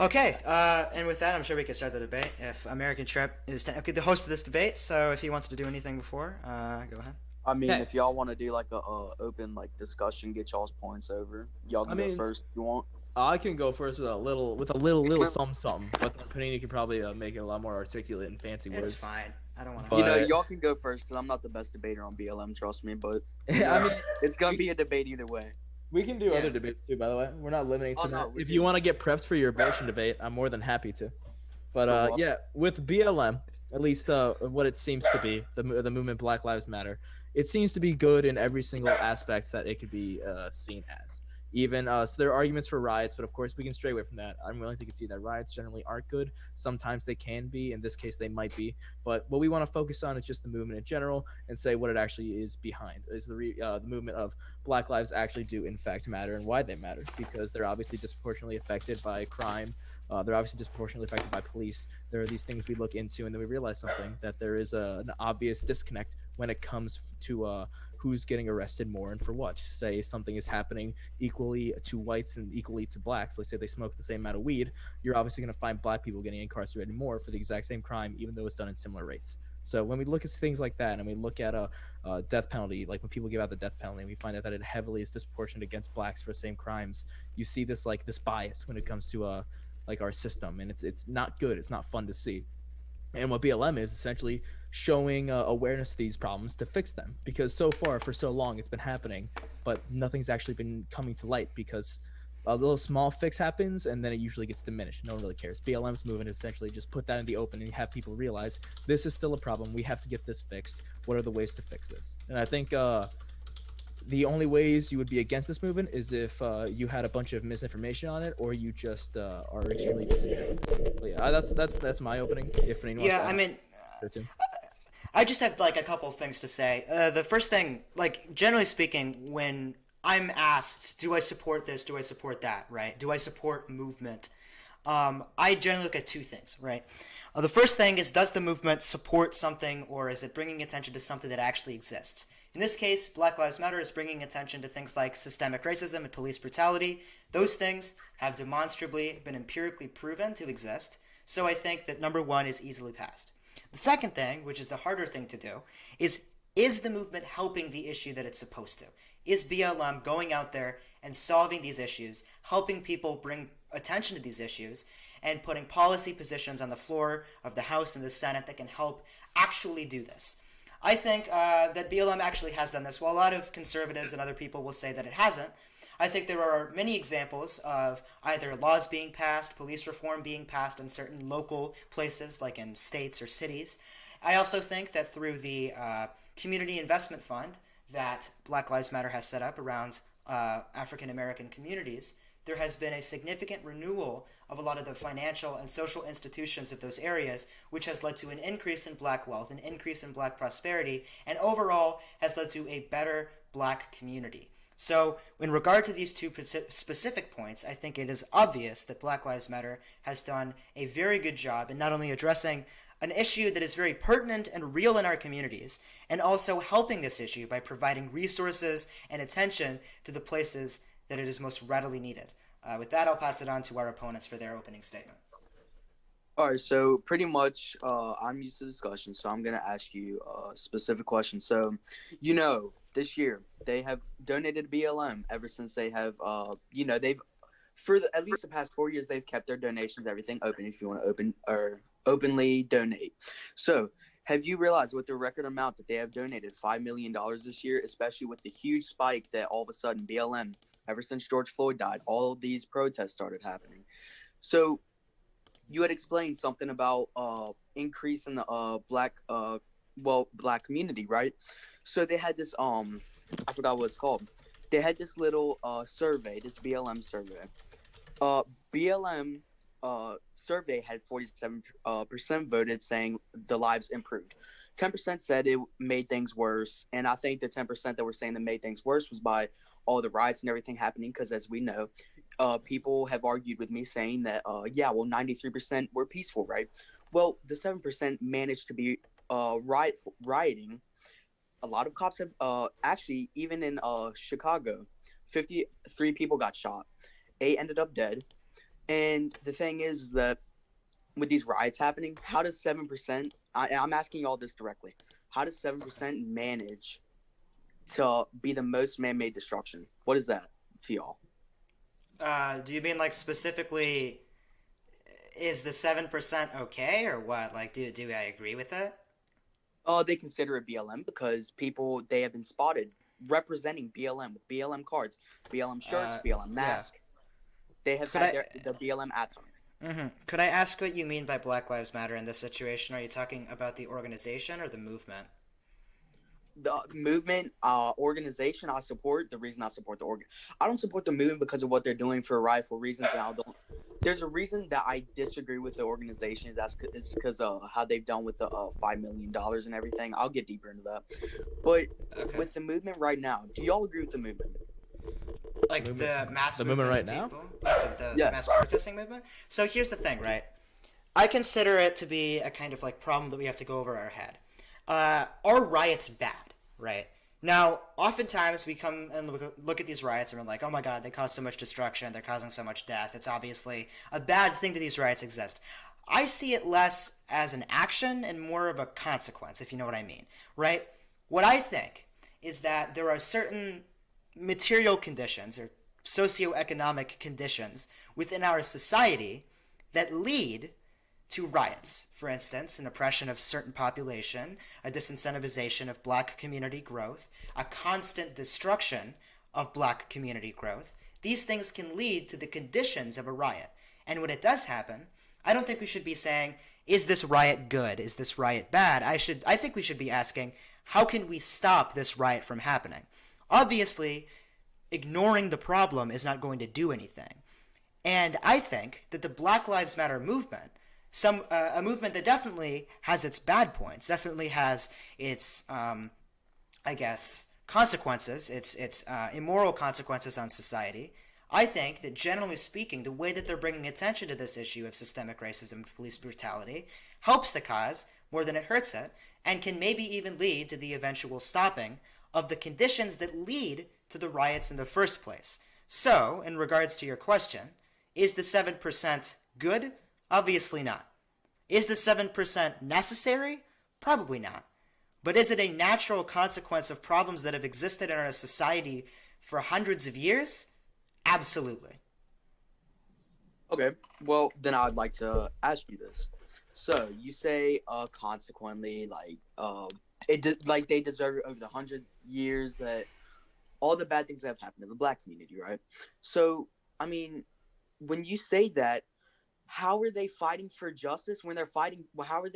Okay, and with that, I'm sure we can start the debate. If American Trip is technically the host of this debate, so if he wants to do anything before, go ahead. I mean, Okay. if y'all want to do like a open like discussion, get y'all's points over. Y'all can go first if you want. I can go first with a little something, but then Panini can probably make it a lot more articulate and fancy words. It's fine. I don't want But- to. You know, y'all can go first because I'm not the best debater on BLM. Trust me, but I mean, it's gonna be a debate either way. we can do Yeah. other debates too. By the way, we're not limiting to Oh, no, that. we If can. you want to get prepped for your abortion debate, I'm more than happy to. But what? yeah, with BLM, at least what it seems to be, the movement Black Lives Matter, it seems to be good in every single aspect that it could be seen as. Even so there are arguments for riots, but of course we can stray away from that. I'm willing to concede that riots generally aren't good. Sometimes they can be. In this case they might be, but what we want to focus on is just the movement in general and say what it actually is behind. Is the movement of Black lives actually do in fact matter, and why they matter, because they're obviously disproportionately affected by crime. They're obviously disproportionately affected by police. There are these things we look into, and then we realize something, that there is an obvious disconnect when it comes to who's getting arrested more and for what. Say something is happening equally to whites and equally to blacks. Let's say they smoke the same amount of weed. You're obviously going to find black people getting incarcerated more for the exact same crime, even though it's done in similar rates. So when we look at things like that, and we look at a death penalty, like when people give out the death penalty, we find out that it heavily is disproportionate against blacks for the same crimes. You see this this bias when it comes to like our system, and it's not good. It's not fun to see. And what BLM is essentially showing awareness to these problems to fix them, because so far for so long it's been happening, but nothing's actually been coming to light, because a little small fix happens and then it usually gets diminished. No one really cares. BLM's movement is essentially just put that in the open and have people realize this is still a problem. We have to get this fixed. What are the ways to fix this? And I think the only ways you would be against this movement is if you had a bunch of misinformation on it, or you just are extremely disingenuous. But yeah, that's my opening. If anyone Yeah, wants I to mean, add. I just have like a couple things to say. The first thing, like generally speaking, when I'm asked, do I support this? Do I support that? Right? Do I support movement? I generally look at two things. Right? The first thing is, does the movement support something, or is it bringing attention to something that actually exists? In this case, Black Lives Matter is bringing attention to things like systemic racism and police brutality. Those things have demonstrably been empirically proven to exist. So I think that number one is easily passed. The second thing, which is the harder thing to do, is the movement helping the issue that it's supposed to? Is BLM going out there and solving these issues, helping people bring attention to these issues, and putting policy positions on the floor of the House and the Senate that can help actually do this? I think that BLM actually has done this. While a lot of conservatives and other people will say that it hasn't, I think there are many examples of either laws being passed, police reform being passed in certain local places, like in states or cities. I also think that through the Community Investment Fund that Black Lives Matter has set up around African American communities, there has been a significant renewal of a lot of the financial and social institutions of those areas, which has led to an increase in black wealth, an increase in black prosperity, and overall has led to a better black community. So in regard to these two specific points, I think it is obvious that Black Lives Matter has done a very good job in not only addressing an issue that is very pertinent and real in our communities, and also helping this issue by providing resources and attention to the places that it is most readily needed. With that, I'll pass it on to our opponents for their opening statement. All right, so pretty much I'm used to discussion, so I'm going to ask you a specific question. So, this year they have donated to BLM ever since they have, they've, at least the past 4 years, they've kept their donations, everything open if you want to openly donate. So, have you realized with the record amount that they have donated $5 million this year, especially with the huge spike that all of a sudden BLM, ever since George Floyd died, all of these protests started happening. So you had explained something about increase in the black community, right? So they had this I forgot what it's called. They had this little survey, this BLM survey. BLM survey had 47% voted saying the lives improved. 10% said it made things worse, and I think the 10% that were saying that made things worse was by all the riots and everything happening, because as we know, people have argued with me saying that 93% were peaceful, right? Well, the 7% managed to be rioting. A lot of cops have actually, even in Chicago, 53 people got shot. 8 ended up dead. And the thing is that with these riots happening, how does 7%, I'm asking you all this directly, how does 7% manage to be the most man-made destruction? What is that to y'all? Do you mean like specifically, is the 7% okay, or what? Like, do I agree with it? They consider it BLM because they have been spotted representing BLM with BLM cards, BLM shirts, BLM mask. Yeah. They have had the BLM hats on. Mm-hmm. Could I ask what you mean by Black Lives Matter in this situation? Are you talking about the organization or the movement? the movement, organization I support. The reason I support I don't support the movement because of what they're doing for rightful reasons, and I don't. There's a reason that I disagree with the organization. Is because how they've done with the $5 million and everything. I'll get deeper into that. But with the movement right now, do y'all agree with the movement? Like the mass the movement right of now? people? Like the Yes. mass protesting movement? So here's the thing, right? I consider it to be a kind of like problem that we have to go over our head. Are riots bad, right? Now, oftentimes we come and look at these riots and we're like, oh my god, they cause so much destruction, they're causing so much death, it's obviously a bad thing that these riots exist. I see it less as an action and more of a consequence, if you know what I mean, right? What I think is that there are certain material conditions or socioeconomic conditions within our society that lead to riots. For instance, an oppression of certain population, a disincentivization of black community growth, a constant destruction of black community growth. These things can lead to the conditions of a riot. And when it does happen, I don't think we should be saying, is this riot good? Is this riot bad? I think we should be asking, how can we stop this riot from happening? Obviously, ignoring the problem is not going to do anything. And I think that the Black Lives Matter movement, a movement that definitely has its bad points, definitely has its, I guess, consequences, its immoral consequences on society. I think that generally speaking, the way that they're bringing attention to this issue of systemic racism and police brutality helps the cause more than it hurts it, and can maybe even lead to the eventual stopping of the conditions that lead to the riots in the first place. So, in regards to your question, is the 7% good? Obviously not. Is the 7% necessary? Probably not. But is it a natural consequence of problems that have existed in our society for hundreds of years? Absolutely. Okay, well, then I'd like to ask you this. So, you say, consequently, like, they deserve it over the 100 years that all the bad things that have happened to the black community, right? So, I mean, when you say that, how are they fighting for justice when they're fighting? How are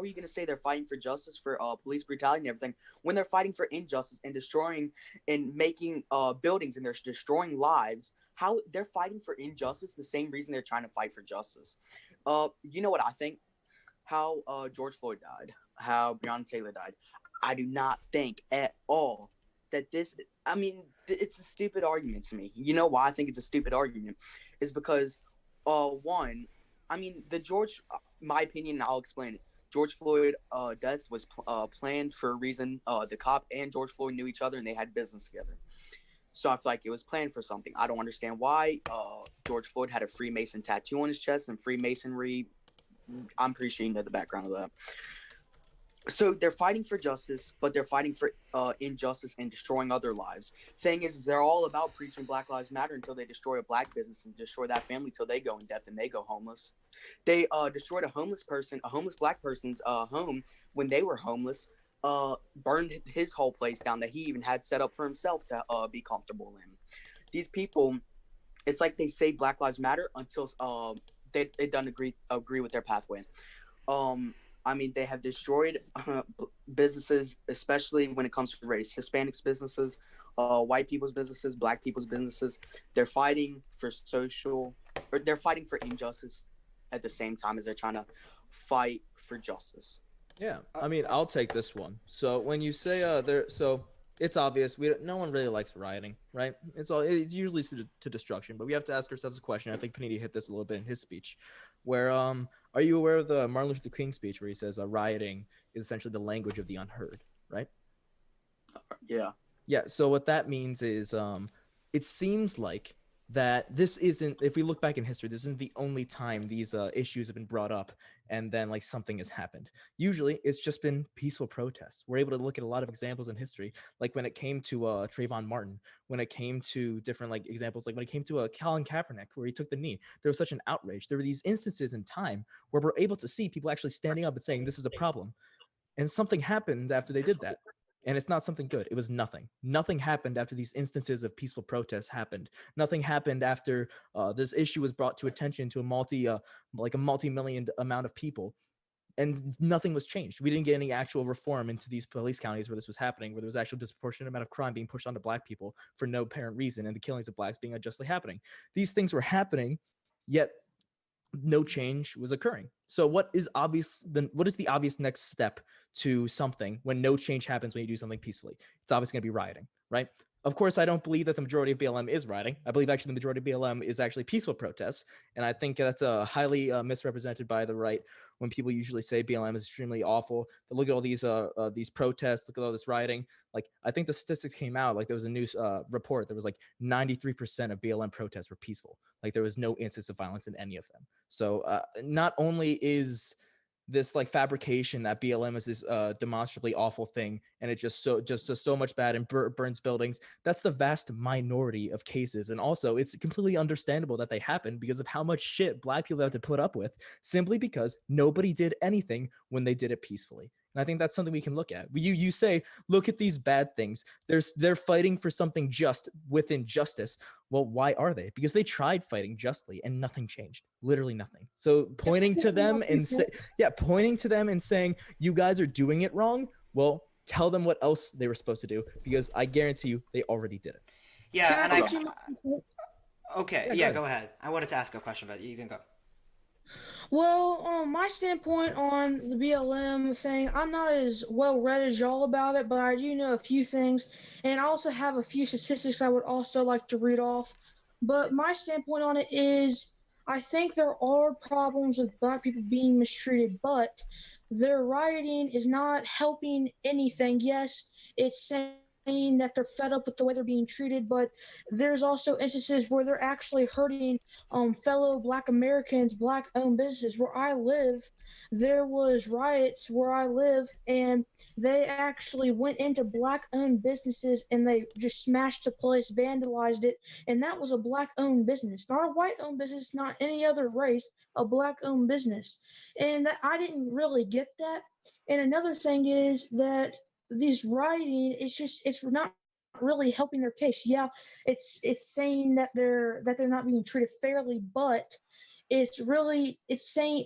you going to say they're fighting for justice for police brutality and everything when they're fighting for injustice and destroying and making buildings and they're destroying lives? How they're fighting for injustice, the same reason they're trying to fight for justice. You know what I think? How George Floyd died, how Breonna Taylor died. I do not think at all that this. I mean, it's a stupid argument to me. You know why I think it's a stupid argument? Is because, one, I mean, my opinion, and I'll explain it. George Floyd death was planned for a reason. The cop and George Floyd knew each other and they had business together. So I feel like it was planned for something. I don't understand why. George Floyd had a Freemason tattoo on his chest, and Freemasonry, I'm pretty sure you know the background of that. So they're fighting for justice, but they're fighting for injustice and destroying other lives. Thing is they're all about preaching Black Lives Matter until they destroy a black business and destroy that family till they go in debt and they go homeless. They destroyed a homeless black person's home when they were homeless, burned his whole place down that he even had set up for himself to be comfortable in. These people, it's like they say Black Lives Matter until they don't agree with their pathway. I mean, they have destroyed businesses, especially when it comes to race. Hispanics businesses, white people's businesses, black people's businesses. They're fighting for they're fighting for injustice at the same time as they're trying to fight for justice. Yeah, I mean, I'll take this one. So when you say so it's obvious no one really likes rioting, right? It's usually to destruction, but we have to ask ourselves a question. I think Panini hit this a little bit in his speech, where are you aware of the Martin Luther King speech where he says rioting is essentially the language of the unheard, right? Yeah. Yeah. So what that means is it seems like that this isn't, if we look back in history, this isn't the only time these issues have been brought up and then like something has happened. Usually it's just been peaceful protests. We're able to look at a lot of examples in history, like when it came to Trayvon Martin, when it came to different like examples, like when it came to Colin Kaepernick, where he took the knee. There was such an outrage. There were these instances in time where we're able to see people actually standing up and saying this is a problem. And something happened after they did that. And it's not something good. It was nothing. Nothing happened after these instances of peaceful protests happened. Nothing happened after this issue was brought to attention to a multi-million amount of people. and nothing was changed. We didn't get any actual reform into these police counties where this was happening, where there was actual disproportionate amount of crime being pushed onto black people for no apparent reason, and the killings of blacks being unjustly happening. These things were happening, yet no change was occurring. So what is the obvious next step to something when no change happens when you do something peacefully? It's obviously going to be rioting, right? Of course, I don't believe that the majority of BLM is rioting. I believe actually the majority of BLM is actually peaceful protests. And I think that's highly misrepresented by the right when people usually say BLM is extremely awful. They look at all these protests, look at all this rioting. Like, I think the statistics came out, like there was a news report. There was like 93% of BLM protests were peaceful. Like there was no instance of violence in any of them. So not only is this like fabrication that BLM is this demonstrably awful thing, and it just does so much bad and burns buildings. That's the vast minority of cases, and also it's completely understandable that they happen because of how much shit black people have to put up with simply because nobody did anything when they did it peacefully. And I think that's something we can look at. You say, look at these bad things. They're fighting for something just within justice. Well, why are they? Because they tried fighting justly and nothing changed. Literally nothing. So pointing to them and saying you guys are doing it wrong. Well, tell them what else they were supposed to do, because I guarantee you they already did it. Yeah, and okay, yeah, go ahead. I wanted to ask a question, but you can go. Well, my standpoint on the BLM thing, I'm not as well read as y'all about it, but I do know a few things, and I also have a few statistics I would also like to read off. But my standpoint on it is, I think there are problems with black people being mistreated, but their rioting is not helping anything. Yes, it's saying that they're fed up with the way they're being treated, but there's also instances where they're actually hurting fellow black Americans, black owned businesses. Where I live, there was riots where I live, and they actually went into black owned businesses and they just smashed the place, vandalized it, and that was a black owned business, not a white owned business, not any other race, a black owned business. And that, I didn't really get that. And another thing is that these writing, it's not really helping their case. Yeah, it's saying that they're not being treated fairly, but it's saying,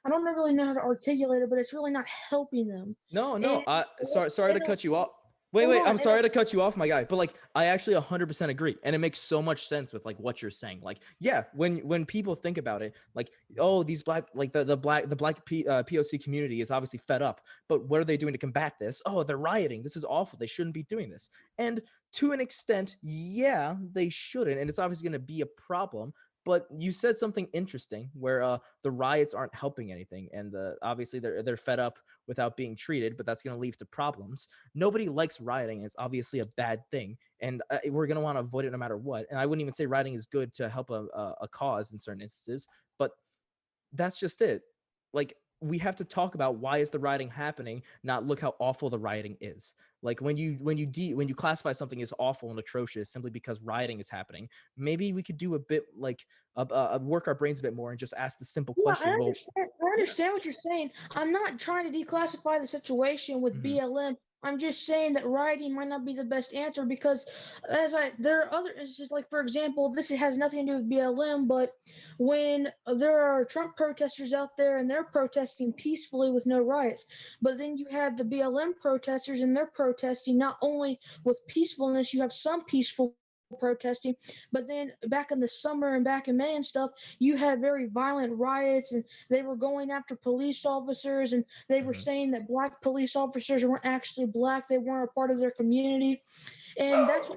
I don't really know how to articulate it, but it's really not helping them. No, sorry to cut you off. Wait, I'm sorry to cut you off, my guy. But like, I actually 100% agree, and it makes so much sense with like what you're saying. Like, yeah, when people think about it, like, oh, these black, like the black POC community is obviously fed up. But what are they doing to combat this? Oh, they're rioting. This is awful. They shouldn't be doing this. And to an extent, yeah, they shouldn't, and it's obviously going to be a problem. But you said something interesting where the riots aren't helping anything, and obviously they're fed up without being treated, but that's going to lead to problems. Nobody likes rioting. It's obviously a bad thing, and we're going to want to avoid it no matter what. And I wouldn't even say rioting is good to help a cause in certain instances, but that's just it. Like, we have to talk about why is the rioting happening, not look how awful the rioting is. Like when you classify something as awful and atrocious simply because rioting is happening, maybe we could do a bit like work our brains a bit more and just ask the simple question. I understand what you're saying. I'm not trying to declassify the situation with BLM. I'm just saying that rioting might not be the best answer, because there are other instances, like, for example, this has nothing to do with BLM, but when there are Trump protesters out there and they're protesting peacefully with no riots, but then you have the BLM protesters and they're protesting not only with peacefulness, you have some peaceful protesting, but then back in the summer and back in May and stuff, you had very violent riots, and they were going after police officers, and they were saying that black police officers weren't actually black, they weren't a part of their community, and that's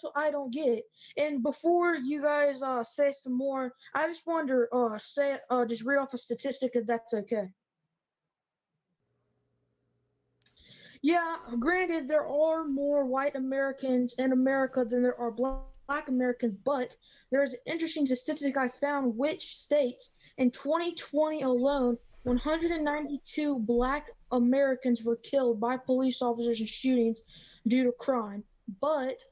what I don't get. And before you guys say some more, I just wanted to just read off a statistic, if that's okay. Yeah, granted, there are more white Americans in America than there are black Americans, but there's an interesting statistic I found which states in 2020 alone, 192 black Americans were killed by police officers in shootings due to crime. But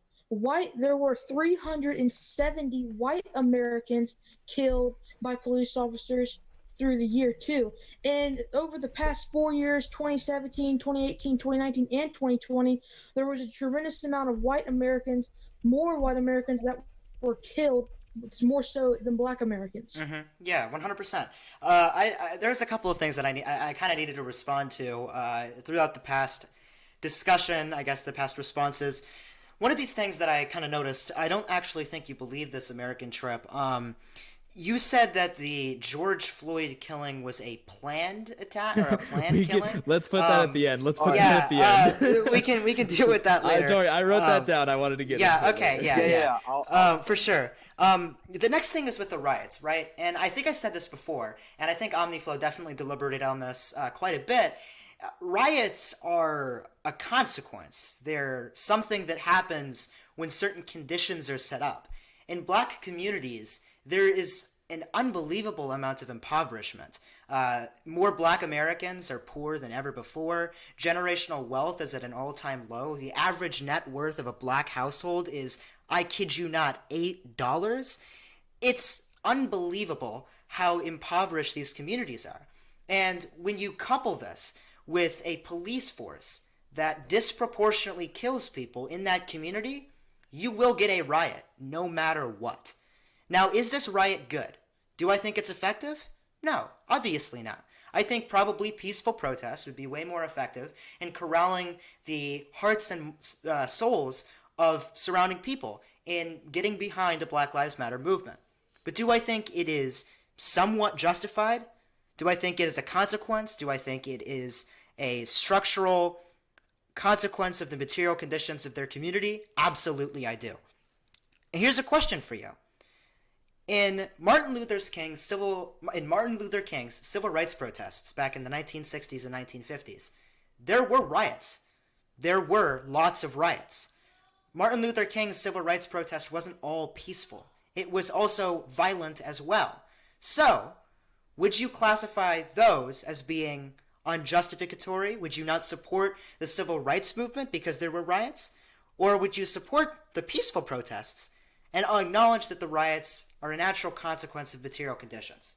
there were 370 white Americans killed by police officers through the year too. And over the past 4 years, 2017, 2018, 2019, and 2020, there was a tremendous amount of more white Americans that were killed It's more so than Black Americans. Yeah, 100%. There's a couple of things that I kind of needed to respond to throughout the past discussion, I guess the past responses. One of these things that I kind of noticed, I don't actually think you believe this, American Trip. You said that the George Floyd killing was a planned attack or a planned killing. Let's put that at the end. Let's put that at the end. we can deal with that later. Sorry, I wrote that down. I wanted to get into okay, it. yeah. For sure. The next thing is with the riots, right? And I think I said this before, and I think OmniFlow definitely deliberated on this quite a bit. Riots are a consequence. They're something that happens when certain conditions are set up. In Black communities, there is an unbelievable amount of impoverishment. More Black Americans are poor than ever before. Generational wealth is at an all-time low. The average net worth of a Black household is, I kid you not, $8. It's unbelievable how impoverished these communities are. And when you couple this with a police force that disproportionately kills people in that community, you will get a riot, no matter what. Now, is this riot good? Do I think it's effective? No, obviously not. I think probably peaceful protest would be way more effective in corralling the hearts and souls of surrounding people in getting behind the Black Lives Matter movement. But do I think it is somewhat justified? Do I think it is a consequence? Do I think it is a structural consequence of the material conditions of their community? Absolutely, I do. And here's a question for you. In Martin Luther King's civil rights protests back in the 1960s and 1950s, there were riots. There were lots of riots. Martin Luther King's civil rights protest wasn't all peaceful. It was also violent as well. So, would you classify those as being unjustificatory? Would you not support the civil rights movement because there were riots? Or would you support the peaceful protests and acknowledge that the riots are a natural consequence of material conditions?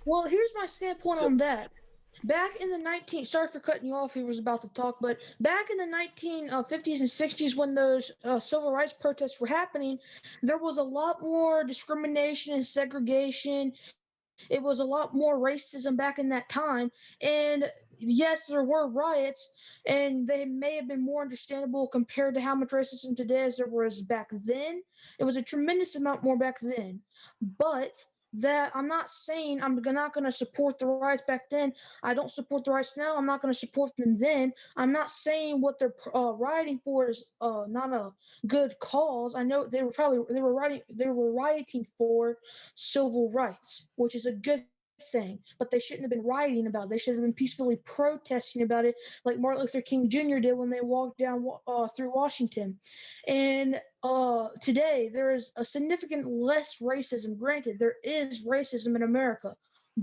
Well, here's my standpoint on that. Back in the sorry for cutting you off, he was about to talk, but back in the 1950s and 60s when those civil rights protests were happening, there was a lot more discrimination and segregation. It was a lot more racism back in that time. And yes, there were riots, and they may have been more understandable compared to how much racism today as there was back then. It was a tremendous amount more back then. But that I'm not saying I'm not going to support the riots back then. I don't support the riots now. I'm not going to support them then. I'm not saying what they're rioting for is not a good cause. I know they were rioting for civil rights, which is a good thing, but they shouldn't have been rioting about it. They should have been peacefully protesting about it, like Martin Luther King Jr. did when they walked down through Washington. And today there is a significant less racism. Granted, there is racism in America,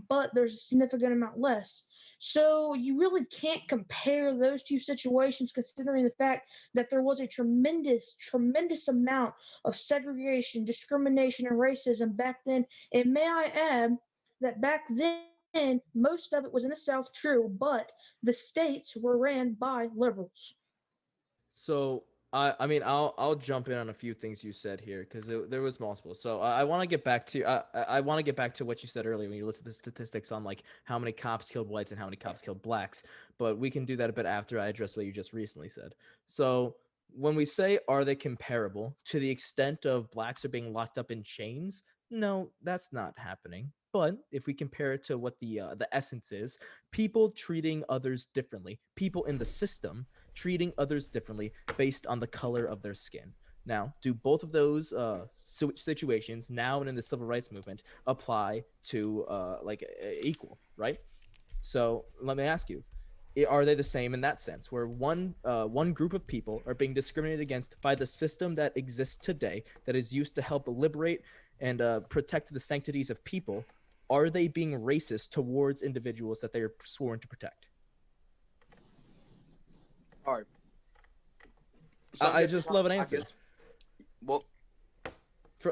but there's a significant amount less. So you really can't compare those two situations, considering the fact that there was a tremendous amount of segregation, discrimination, and racism back then. And may I add that back then, most of it was in the South, true, but the states were ran by liberals. So, I mean, I'll jump in on a few things you said here because there was multiple. So I want to get back to I want to get back to what you said earlier when you listed the statistics on like how many cops killed whites and how many cops killed blacks. But we can do that a bit after I address what you just recently said. So when we say are they comparable to the extent of blacks are being locked up in chains, no, that's not happening. But if we compare it to what the essence is, people treating others differently, people in the system treating others differently based on the color of their skin. Now, do both of those situations now and in the civil rights movement apply to equal, right? So let me ask you, are they the same in that sense, where one group of people are being discriminated against by the system that exists today that is used to help liberate and protect the sanctities of people? Are they being racist towards individuals that they are sworn to protect? All right. So I just love an answer. Well,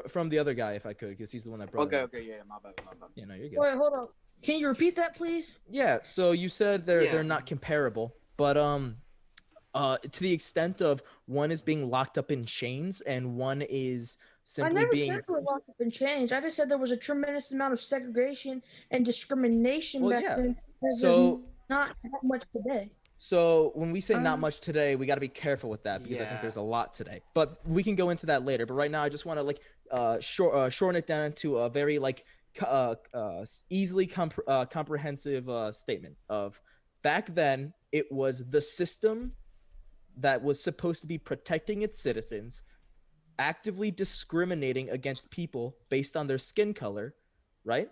from the other guy, if I could, because he's the one that brought it up. Okay, yeah, my bad. Yeah, no, you're good. Wait, hold on. Can you repeat that, please? Yeah, so you said they're not comparable, but to the extent of one is being locked up in chains and one is I simply never being. said there was lots of been changed. I just said there was a tremendous amount of segregation and discrimination Well, back yeah. then. There's So not that much today. So when we say not Um, much today, we got to be careful with that because I think yeah. there's a lot today. But we can go into that later. But right now, I just want to like shorten it down to a very like easily comprehensive statement of back then it was the system that was supposed to be protecting its citizens, actively discriminating against people based on their skin color, right?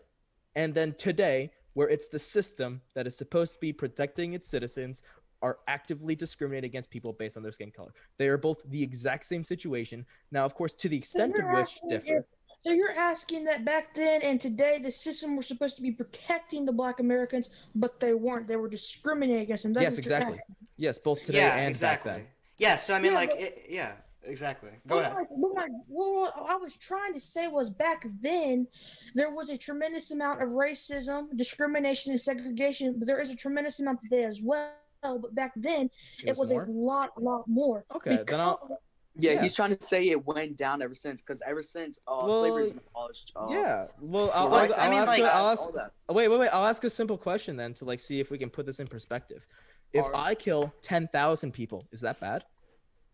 And then today, where it's the system that is supposed to be protecting its citizens, are actively discriminating against people based on their skin color. They are both the exact same situation. Now, of course, to the extent of which differ. So you're asking that back then and today the system was supposed to be protecting the Black Americans, but they weren't. They were discriminating against them. That's Yes, what you're exactly. asking. Yes, both today Yeah, and exactly. back then. Yeah, so I mean, Yeah, like, but- exactly. Go ahead. What I was trying to say was back then there was a tremendous amount of racism, discrimination, and segregation, but there is a tremendous amount today as well. But back then it was more? a lot more. Okay, then I'll. Yeah, Yeah. he's trying to say it went down ever since, because ever since slavery's been abolished. Yeah. Well, the I'll rights ask. I mean, I'll ask. like- I'll ask all that. wait. I'll ask a simple question then to like see if we can put this in perspective. If Alright. I kill 10,000 people, is that bad?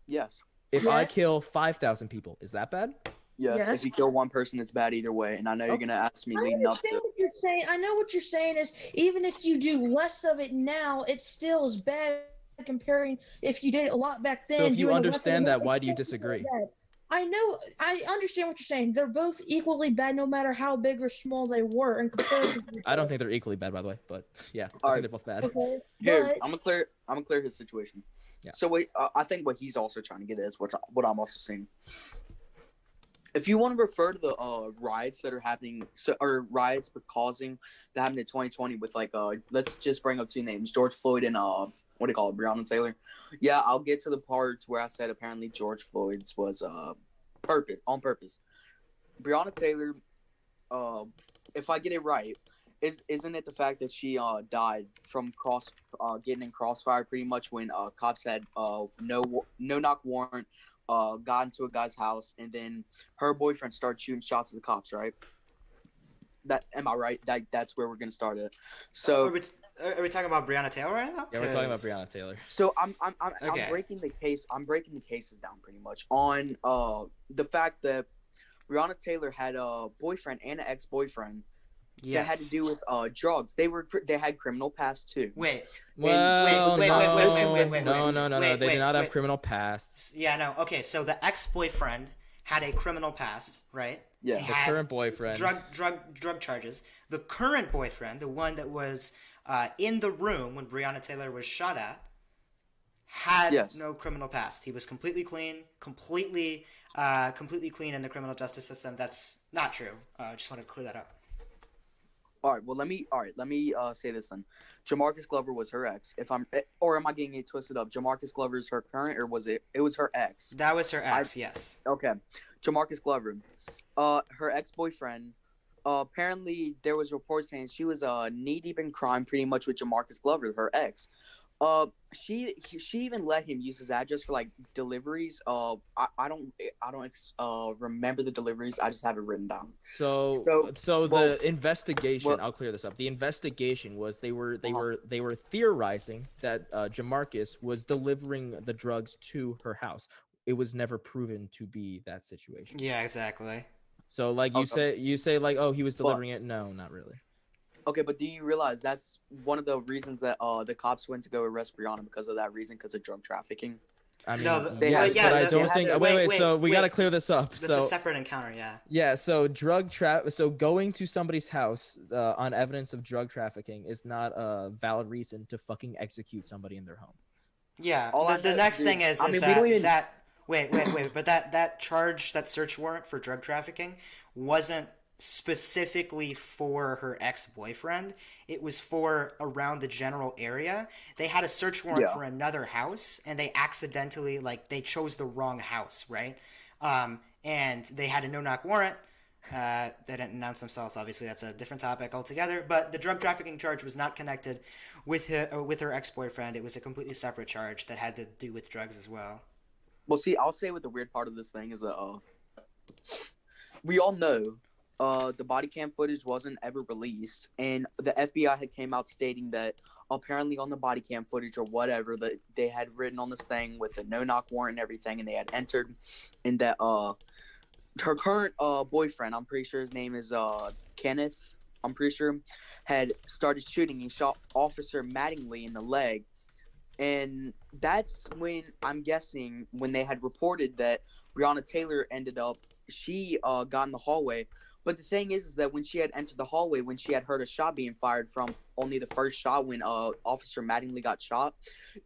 Yes. If I Yes. kill 5,000 people, is that bad? Yes. Yes. If you kill one person, it's bad either way. And I know you're Okay. gonna ask me I leading up understand to. what you're saying. I know what you're saying is even if you do less of it now, it still is bad comparing if you did it a lot back then. So if you doing a lot of understand it, that, it's why do you still disagree? bad. I know. I understand what you're saying. They're both equally bad, no matter how big or small they were in comparison. To each I don't other. think they're equally bad, by the way, but yeah, I Alright. think they're both bad. Okay, Here, but I'm gonna clear his situation. Yeah. So wait, I think what he's also trying to get at is what I'm also saying. If you want to refer to the riots that are happening, or riots causing that happened in 2020 with like let's just bring up two names, George Floyd and what do you call it, Breonna Taylor. Yeah, I'll get to the part where I said apparently George Floyd's was on purpose. Breonna Taylor, if I get it right, isn't it the fact that she died from getting in crossfire pretty much when cops had no knock warrant, got into a guy's house, and then her boyfriend started shooting shots at the cops, right? That, am I right? That's where we're gonna start it. So Are we talking about Breonna Taylor right now? Yeah, we're talking about 'Cause- Breonna Taylor. So I'm Okay. breaking the case. I'm breaking the cases down pretty much on the fact that Breonna Taylor had a boyfriend and an ex-boyfriend that had to do with drugs. They had criminal past too. Wait. Well, wait, no, wait. no. Wait, They wait, did not have wait. criminal pasts. Yeah, no. Okay, so the ex-boyfriend had a criminal past, right? Yeah. He The had current boyfriend. drug charges. The current boyfriend, the one that was in the room when Breonna Taylor was shot at, had Yes. no criminal past. He was completely clean, completely clean in the criminal justice system. That's not true. I just wanted to clear that up. All right. Well, let me say this then. Jamarcus Glover was her ex. Or am I getting it twisted up? Jamarcus Glover is her current, or was it? It was her ex. That was her ex, yes. Okay. Jamarcus Glover, her ex-boyfriend. Apparently, there was reports saying she was knee-deep in crime, pretty much with Jamarcus Glover, her ex. She even let him use his address for like deliveries. I don't remember the deliveries. I just have it written down. So well, the investigation. well- I'll clear this up. The investigation was they were theorizing that Jamarcus was delivering the drugs to her house. It was never proven to be that situation. Yeah, exactly. So like you Okay. say like, oh, he was delivering it. No, not really. Okay, but do you realize that's one of the reasons that the cops went to go arrest Breonna because of that reason, because of drug trafficking? I mean, No, yes, yeah, but I they don't had think. to- Wait. So we got to wait. clear this up. That's So a separate encounter, yeah. yeah, so so going to somebody's house on evidence of drug trafficking is not a valid reason to fucking execute somebody in their home. Yeah. All I The know- next dude, thing is I mean, we that don't even- that wait, but that charge, that search warrant for drug trafficking wasn't specifically for her ex-boyfriend. It was for around the general area. They had a search warrant Yeah. for another house, and they accidentally, like, they chose the wrong house, right? And they had a no-knock warrant. They didn't announce themselves. Obviously, that's a different topic altogether. But the drug trafficking charge was not connected with her ex-boyfriend. It was a completely separate charge that had to do with drugs as well. Well, see, I'll say what the weird part of this thing is that we all know the body cam footage wasn't ever released, and the FBI had came out stating that apparently on the body cam footage or whatever that they had written on this thing with a no-knock warrant and everything, and they had entered in that her current boyfriend, I'm pretty sure his name is Kenneth, I'm pretty sure, had started shooting. He shot Officer Mattingly in the leg. And that's when, I'm guessing, when they had reported that Breonna Taylor ended up, she got in the hallway. But the thing is that when she had entered the hallway, when she had heard a shot being fired from only the first shot when Officer Mattingly got shot,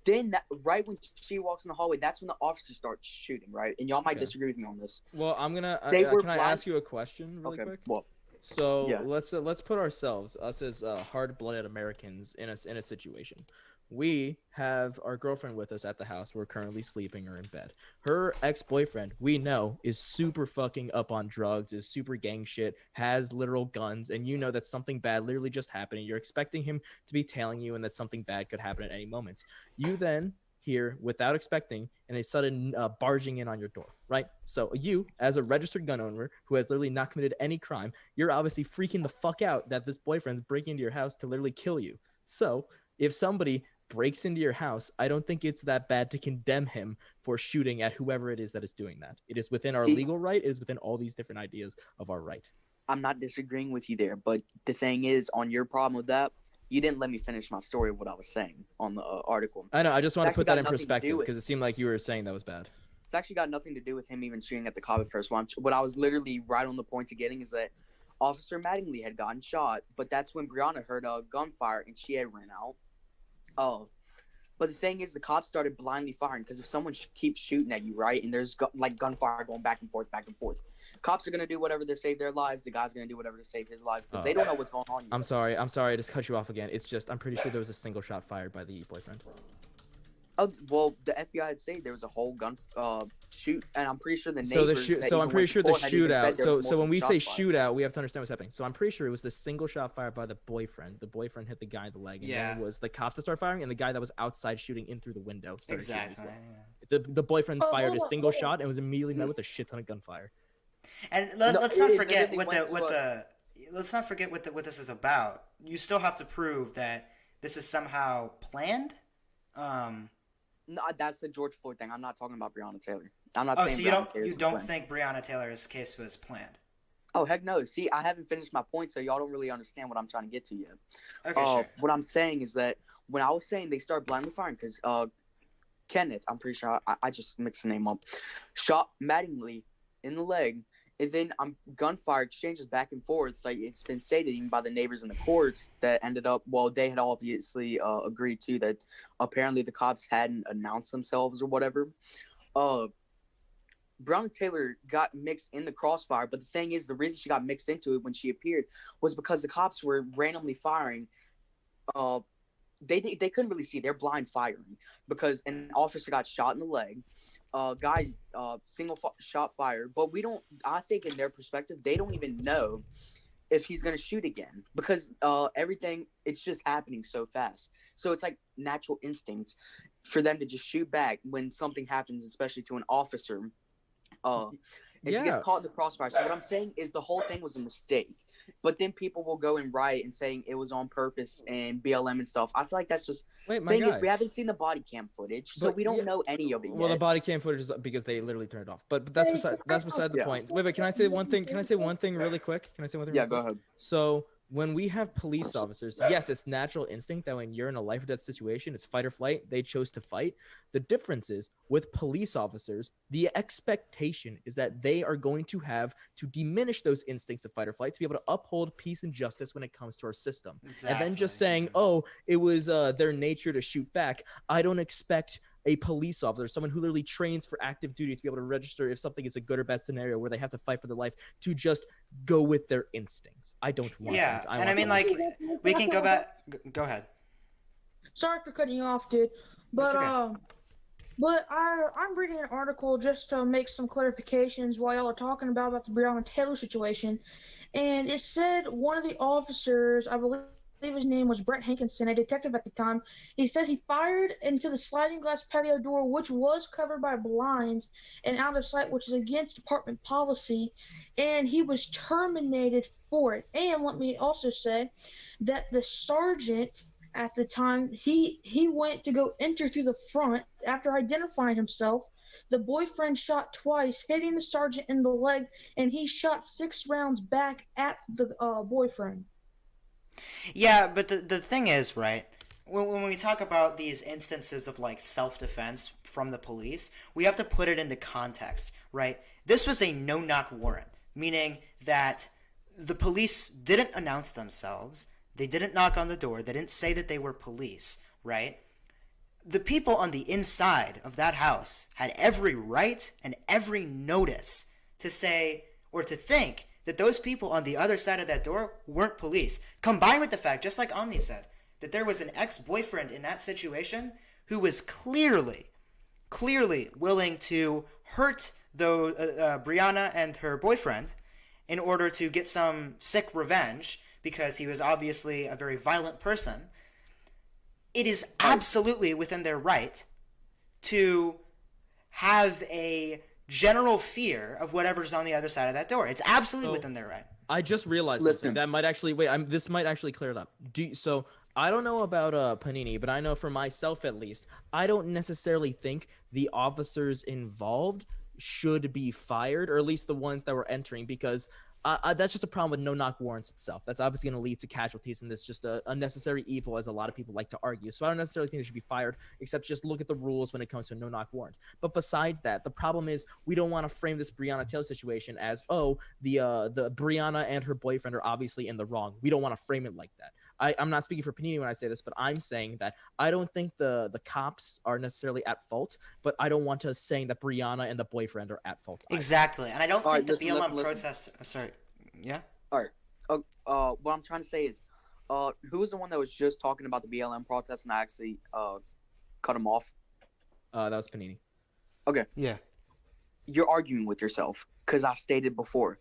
then right when she walks in the hallway, that's when the officer starts shooting, right? And y'all might disagree with me on this. Well, I'm gonna. Can I ask you a question really quick? Well, so yeah. let's put ourselves, us as hard-blooded Americans, in a situation. We have our girlfriend with us at the house. We're currently sleeping or in bed. Her ex-boyfriend, we know, is super fucking up on drugs, is super gang shit, has literal guns, and you know that something bad literally just happened, and you're expecting him to be tailing you and that something bad could happen at any moment. You then hear, without expecting, and a sudden barging in on your door, right? So you, as a registered gun owner who has literally not committed any crime, you're obviously freaking the fuck out that this boyfriend's breaking into your house to literally kill you. So if somebody breaks into your house, I don't think it's that bad to condemn him for shooting at whoever it is that is doing that. It is within our legal right. It is within all these different ideas of our right. I'm not disagreeing with you there, but the thing is, on your problem with that, you didn't let me finish my story of what I was saying on the article. I know. I just want to put that in perspective because it seemed like you were saying that was bad. It's actually got nothing to do with him even shooting at the cop at first. What I was literally right on the point to getting is that Officer Mattingly had gotten shot, but that's when Breonna heard a gunfire and she had ran out. But the thing is, the cops started blindly firing because if someone keeps shooting at you, right, and there's gunfire going back and forth, cops are gonna do whatever to save their lives. The guy's gonna do whatever to save his life because they don't know what's going on. I'm sorry to cut you off again. It's just I'm pretty sure there was a single shot fired by the boyfriend. Oh well, the FBI had said there was a whole gun shoot, and I'm pretty sure the neighbors. So I'm pretty sure the shootout. So when we say shootout, we have to understand what's happening. So I'm pretty sure it was the single shot fired by the boyfriend. The boyfriend hit the guy in the leg, and then it was the cops that started firing, and the guy that was outside shooting in through the window started shooting as well. The boyfriend fired a single shot and was immediately met with a shit ton of gunfire. And let's not forget let's not forget what this is about. You still have to prove that this is somehow planned. No, that's the George Floyd thing. I'm not talking about Breonna Taylor. I'm not saying. So you don't think Breonna Taylor's case was planned? Oh heck no! See, I haven't finished my point, so y'all don't really understand what I'm trying to get to yet. Okay, sure. What I'm saying is that when I was saying they started blindly firing because Kenneth, I'm pretty sure I just mixed the name up, shot Mattingly in the leg. And then gunfire exchanges back and forth. Like it's been stated even by the neighbors in the courts that ended up. Well, they had obviously agreed to that. Apparently, the cops hadn't announced themselves or whatever. Breonna Taylor got mixed in the crossfire, but the thing is, the reason she got mixed into it when she appeared was because the cops were randomly firing. They couldn't really see. They're blind firing because an officer got shot in the leg. Guy single shot fired, but I think in their perspective they don't even know if he's gonna shoot again because everything, it's just happening so fast. So it's like natural instinct for them to just shoot back when something happens, especially to an officer. And she gets caught in the crossfire. So what I'm saying is the whole thing was a mistake. But then people will go and riot and saying it was on purpose and BLM and stuff. I feel like that's just thing is we haven't seen the body cam footage, so we don't know any of it yet. Well, the body cam footage is because they literally turned it off. But that's beside the point. Wait, can I say one thing? Can I say one thing really quick? Can I say one thing? Yeah, go ahead. So when we have police officers, yes, it's natural instinct that when you're in a life or death situation, it's fight or flight. They chose to fight. The difference is with police officers, the expectation is that they are going to have to diminish those instincts of fight or flight to be able to uphold peace and justice when it comes to our system. Exactly. And then just saying, oh, it was their nature to shoot back. I don't expect a police officer, someone who literally trains for active duty to be able to register if something is a good or bad scenario where they have to fight for their life, to just go with their instincts. I don't want that. I mean, like, we can go back. Go ahead. Sorry for cutting you off, dude. But okay. But I'm reading an article just to make some clarifications while y'all are talking about the Breonna Taylor situation, and it said one of the officers, I believe his name was Brett Hankinson, a detective at the time. He said he fired into the sliding glass patio door, which was covered by blinds and out of sight, which is against department policy, and he was terminated for it. And let me also say that the sergeant at the time, he went to go enter through the front after identifying himself. The boyfriend shot twice, hitting the sergeant in the leg, and he shot 6 rounds back at the boyfriend. Yeah, but the thing is, right, when we talk about these instances of, like, self-defense from the police, we have to put it into context, right? This was a no-knock warrant, meaning that the police didn't announce themselves. They didn't knock on the door. They didn't say that they were police, right? The people on the inside of that house had every right and every notice to say or to think that those people on the other side of that door weren't police. Combined with the fact, just like Omni said, that there was an ex-boyfriend in that situation who was clearly willing to hurt Brianna and her boyfriend in order to get some sick revenge, because he was obviously a very violent person. It is absolutely within their right to have a general fear of whatever's on the other side of that door. It's absolutely within their right. I just realized something that might actually this might actually clear it up. So I don't know about Panini, but I know for myself at least, I don't necessarily think the officers involved should be fired, or at least the ones that were entering, because that's just a problem with no-knock warrants itself. That's obviously going to lead to casualties, and it's just a unnecessary evil, as a lot of people like to argue. So I don't necessarily think they should be fired, except just look at the rules when it comes to a no-knock warrant. But besides that, the problem is we don't want to frame this Breonna Taylor situation as, the Brianna and her boyfriend are obviously in the wrong. We don't want to frame it like that. I'm not speaking for Panini when I say this, but I'm saying that I don't think the cops are necessarily at fault, but I don't want to saying that Brianna and the boyfriend are at fault either. Exactly, and I don't think the BLM protests. Sorry, yeah. All right. What I'm trying to say is, who was the one that was just talking about the BLM protests and I actually cut him off? That was Panini. Okay. Yeah. You're arguing with yourself, because I stated before,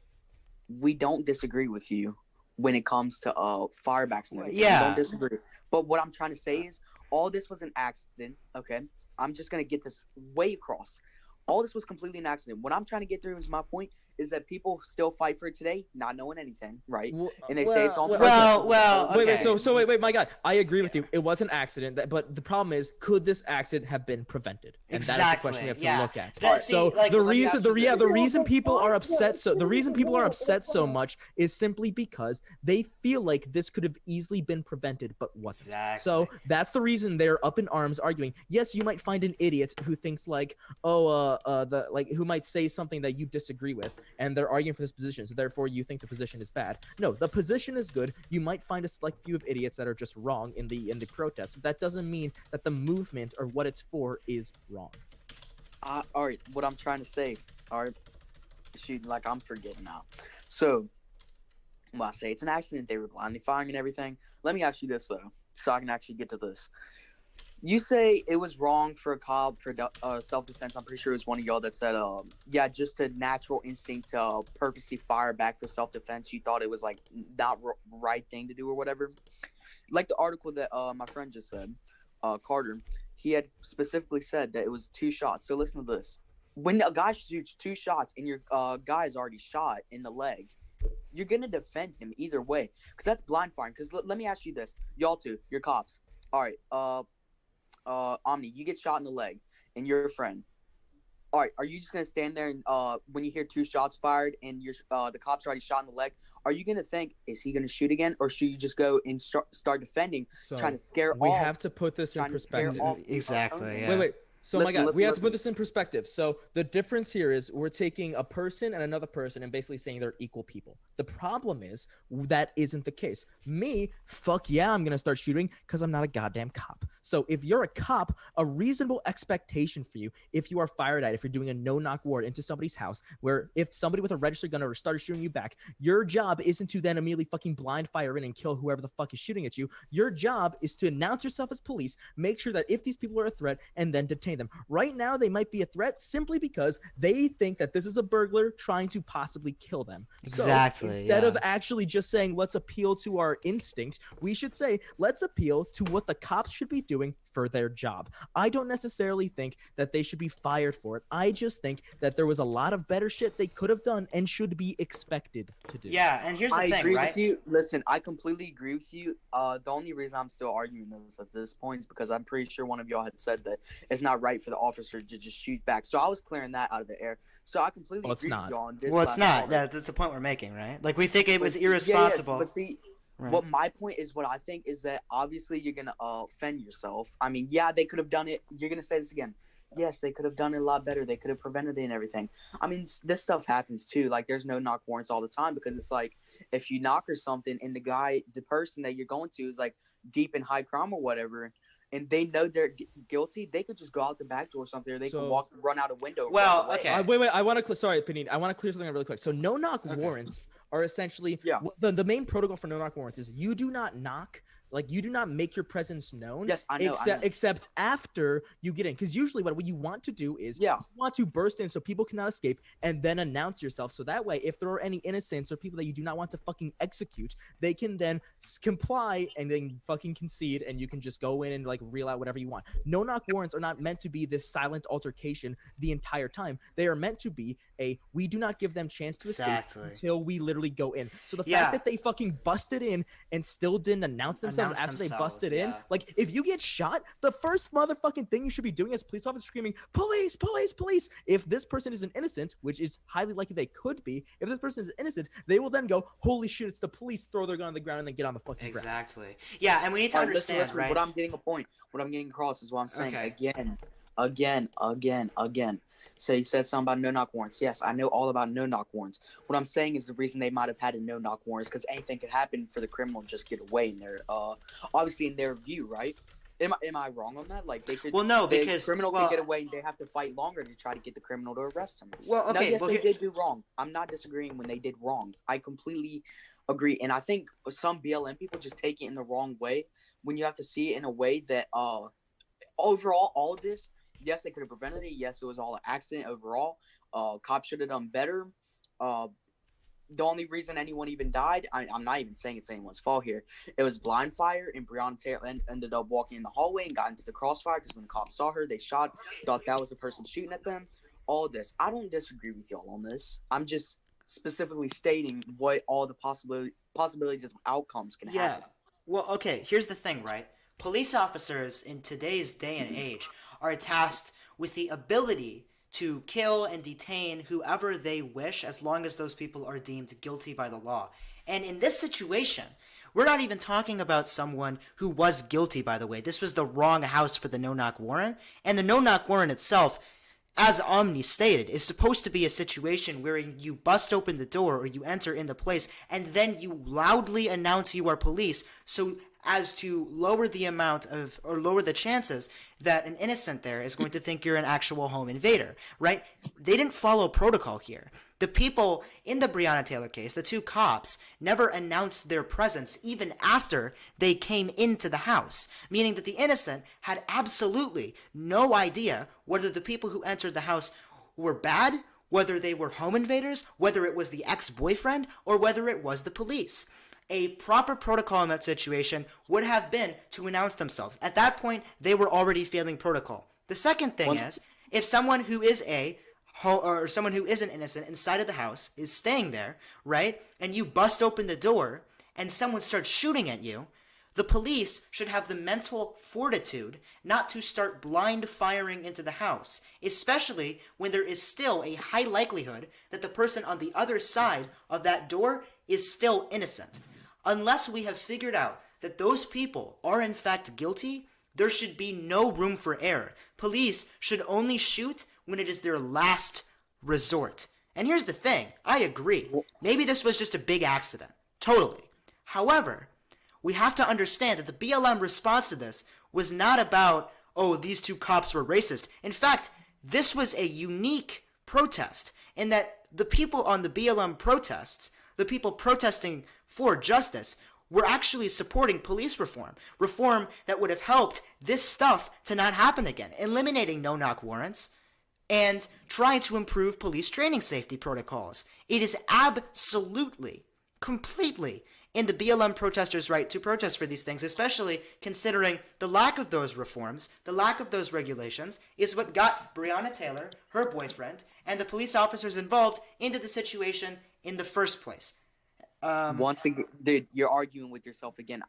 we don't disagree with you when it comes to firebacks and everything. Yeah. We don't disagree. But what I'm trying to say is, all this was an accident, okay? I'm just going to get this way across. All this was completely an accident. What I'm trying to get through is my point is that people still fight for it today, not knowing anything, right? And they say it's on purpose. Okay. Wait, my God. I agree with you. It was an accident, but the problem is, could this accident have been prevented? And that is the question we have to look at. The reason people are upset so much is simply because they feel like this could have easily been prevented, but wasn't. Exactly. So that's the reason they're up in arms arguing. Yes, you might find an idiot who thinks like, who might say something that you disagree with, and they're arguing for this position, so therefore you think the position is bad. No, the position is good. You might find a select few of idiots that are just wrong in the protest. That doesn't mean that the movement or what it's for is wrong. All right, what I'm trying to say, all right, shoot, like I'm forgetting now. So, when I say it's an accident, they were blindly firing and everything. Let me ask you this though, so I can actually get to this. You say it was wrong for a cop for self-defense. I'm pretty sure it was one of y'all that said, just a natural instinct to purposely fire back for self-defense. You thought it was like not right thing to do or whatever. Like the article that my friend just said, Carter, he had specifically said that it was 2 shots. So listen to this. When a guy shoots 2 shots and your guy is already shot in the leg, you're going to defend him either way, because that's blind firing. Because let me ask you this. Y'all two, you're cops. All right, Omni, you get shot in the leg, and you're a friend. All right, are you just gonna stand there and when you hear 2 shots fired and you're the cops already shot in the leg? Are you gonna think, is he gonna shoot again, or should you just go and start defending, trying to scare off? We have to put this in perspective. Exactly. Yeah. Wait. So we have to put this in perspective. So the difference here is we're taking a person and another person and basically saying they're equal people. The problem is that isn't the case. Me, fuck yeah, I'm gonna start shooting because I'm not a goddamn cop. So if you're a cop, a reasonable expectation for you, if you are fired at, if you're doing a no-knock warrant into somebody's house, where if somebody with a registered gun or started shooting you back, your job isn't to then immediately fucking blind fire in and kill whoever the fuck is shooting at you. Your job is to announce yourself as police, make sure that if these people are a threat, and then detain them. Right now, they might be a threat simply because they think that this is a burglar trying to possibly kill them. Exactly. So instead of actually just saying, let's appeal to our instincts, we should say, let's appeal to what the cops should be doing for their job. I don't necessarily think that they should be fired for it. I just think that there was a lot of better shit they could have done and should be expected to do. Yeah, and here's the I thing, agree right? with you. Listen, I completely agree with you. The only reason I'm still arguing this at this point is because I'm pretty sure one of y'all had said that it's not right for the officer to just shoot back. So I was clearing that out of the air. So I completely agree with y'all on this. Well, it's not. Topic. That's the point we're making, right? Like, we think it was But irresponsible. but see, Right. what my point is, what I think is that obviously you're gonna offend yourself. I mean, yeah, they could have done it. You're gonna say this again. Yes, they could have done it a lot better. They could have prevented it and everything. I mean, this stuff happens too. Like, there's no knock warrants all the time because it's like if you knock or something and the person that you're going to is like deep in high crime or whatever, and they know they're guilty, they could just go out the back door or something, or they could run out a window. Well, okay. Wait. I want to sorry, Panine. I want to clear something up really quick. So no knock warrants are essentially the main protocol for no knock warrants is you do not knock. Like, you do not make your presence known. Yes, I know. Except after you get in. Because usually what you want to do is you want to burst in so people cannot escape and then announce yourself. So that way, if there are any innocents or people that you do not want to fucking execute, they can then comply and then fucking concede, and you can just go in and, like, reel out whatever you want. No knock warrants are not meant to be this silent altercation the entire time. They are meant to be we do not give them chance to escape until we literally go in. So the fact that they fucking busted in and still didn't announce themselves after they busted in, like, if you get shot, the first motherfucking thing you should be doing as a police officer screaming, police, police, police. If this person is an innocent, which is highly likely they could be, if this person is innocent, they will then go, holy shit, it's the police, throw their gun on the ground and then get on the fucking ground. Exactly. Yeah, and we need to understand, listen, right? What I'm getting across is what I'm saying again. So you said something about no knock warrants. Yes, I know all about no knock warrants. What I'm saying is the reason they might have had a no knock warrant is because anything could happen for the criminal to just get away in their obviously in their view, right? Am I wrong on that? Like, they could. Well, no, because the criminal could get away and they have to fight longer to try to get the criminal to arrest him. Well, okay. Now, yes, they did do wrong. I'm not disagreeing when they did wrong. I completely agree, and I think some BLM people just take it in the wrong way when you have to see it in a way that overall all of this. Yes, they could have prevented it. Yes, it was all an accident overall. Cops should have done better. The only reason anyone even died, I'm not even saying it's anyone's fault here. It was blind fire, and Breonna Taylor ended up walking in the hallway and got into the crossfire because when the cops saw her, they shot, thought that was the person shooting at them. All this. I don't disagree with y'all on this. I'm just specifically stating what all the possibilities of outcomes can happen. Yeah. Well, okay, here's the thing, right? Police officers in today's day and age are tasked with the ability to kill and detain whoever they wish as long as those people are deemed guilty by the law. And in this situation, we're not even talking about someone who was guilty, by the way. This was the wrong house for the no-knock warrant. And the no-knock warrant itself, as 𝘱𝗀 stated, is supposed to be a situation where you bust open the door or you enter into place and then you loudly announce you are police so as to lower the amount of, or lower the chances that an innocent there is going to think you're an actual home invader, right? They didn't follow protocol here. The people in the Breonna Taylor case, the two cops, never announced their presence even after they came into the house, meaning that the innocent had absolutely no idea whether the people who entered the house were bad, whether they were home invaders, whether it was the ex-boyfriend, or whether it was the police. A proper protocol in that situation would have been to announce themselves. At that point, they were already failing protocol. The second thing is, if someone who is someone who isn't innocent inside of the house is staying there, right, and you bust open the door and someone starts shooting at you, the police should have the mental fortitude not to start blind firing into the house, especially when there is still a high likelihood that the person on the other side of that door is still innocent. Unless we have figured out that those people are in fact guilty, there should be no room for error. Police should only shoot when it is their last resort. And here's the thing, I agree. Maybe this was just a big accident. Totally. However, we have to understand that the BLM response to this was not about, oh, these two cops were racist. In fact, this was a unique protest in that the people on the BLM protests, the people protesting for justice, were actually supporting police reform. Reform that would have helped this stuff to not happen again. Eliminating no-knock warrants and trying to improve police training safety protocols. It is absolutely, completely in the BLM protesters' right to protest for these things, especially considering the lack of those reforms, the lack of those regulations, is what got Breonna Taylor, her boyfriend, and the police officers involved into the situation in the first place. Once again, dude, you're arguing with yourself again.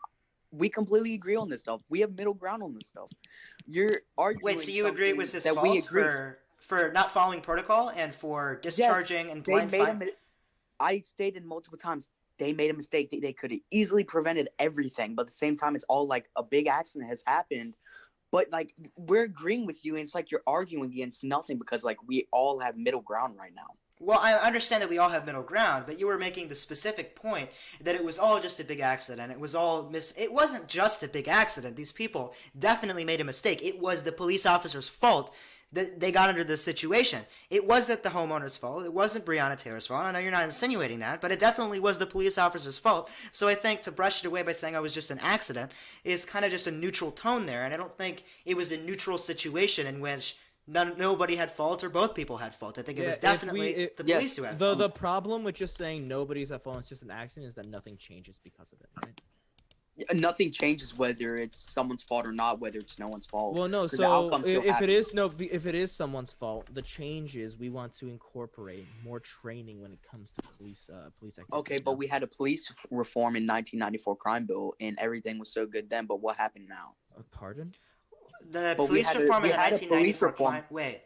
We completely agree on this stuff. We have middle ground on this stuff. You're arguing. Wait, so you agree it was his that fault we agree. for not following protocol and for discharging and blind fire? I stated multiple times they made a mistake. They could have easily prevented everything, but at the same time, it's all like a big accident has happened. But like we're agreeing with you, and it's like you're arguing against nothing because like we all have middle ground right now. Well, I understand that we all have middle ground, but you were making the specific point that it was all just a big accident. It was all It wasn't just a big accident. These people definitely made a mistake. It was the police officer's fault that they got into this situation. It wasn't the homeowner's fault. It wasn't Breonna Taylor's fault. I know you're not insinuating that, but it definitely was the police officer's fault. So I think to brush it away by saying it was just an accident is kind of just a neutral tone there, and I don't think it was a neutral situation in which nobody had fault or both people had fault. I think it was definitely the police who had fault. The problem with just saying nobody's at fault, it's just an accident, is that nothing changes because of it, right? Nothing changes whether it's someone's fault or not, whether it's no one's fault. Well, no. So if it is someone's fault, the change is we want to incorporate more training when it comes to police activity. Okay, but we had a police reform in 1994 crime bill, and everything was so good then. But what happened now? Pardon? The police reform in the 1994 crime. Wait.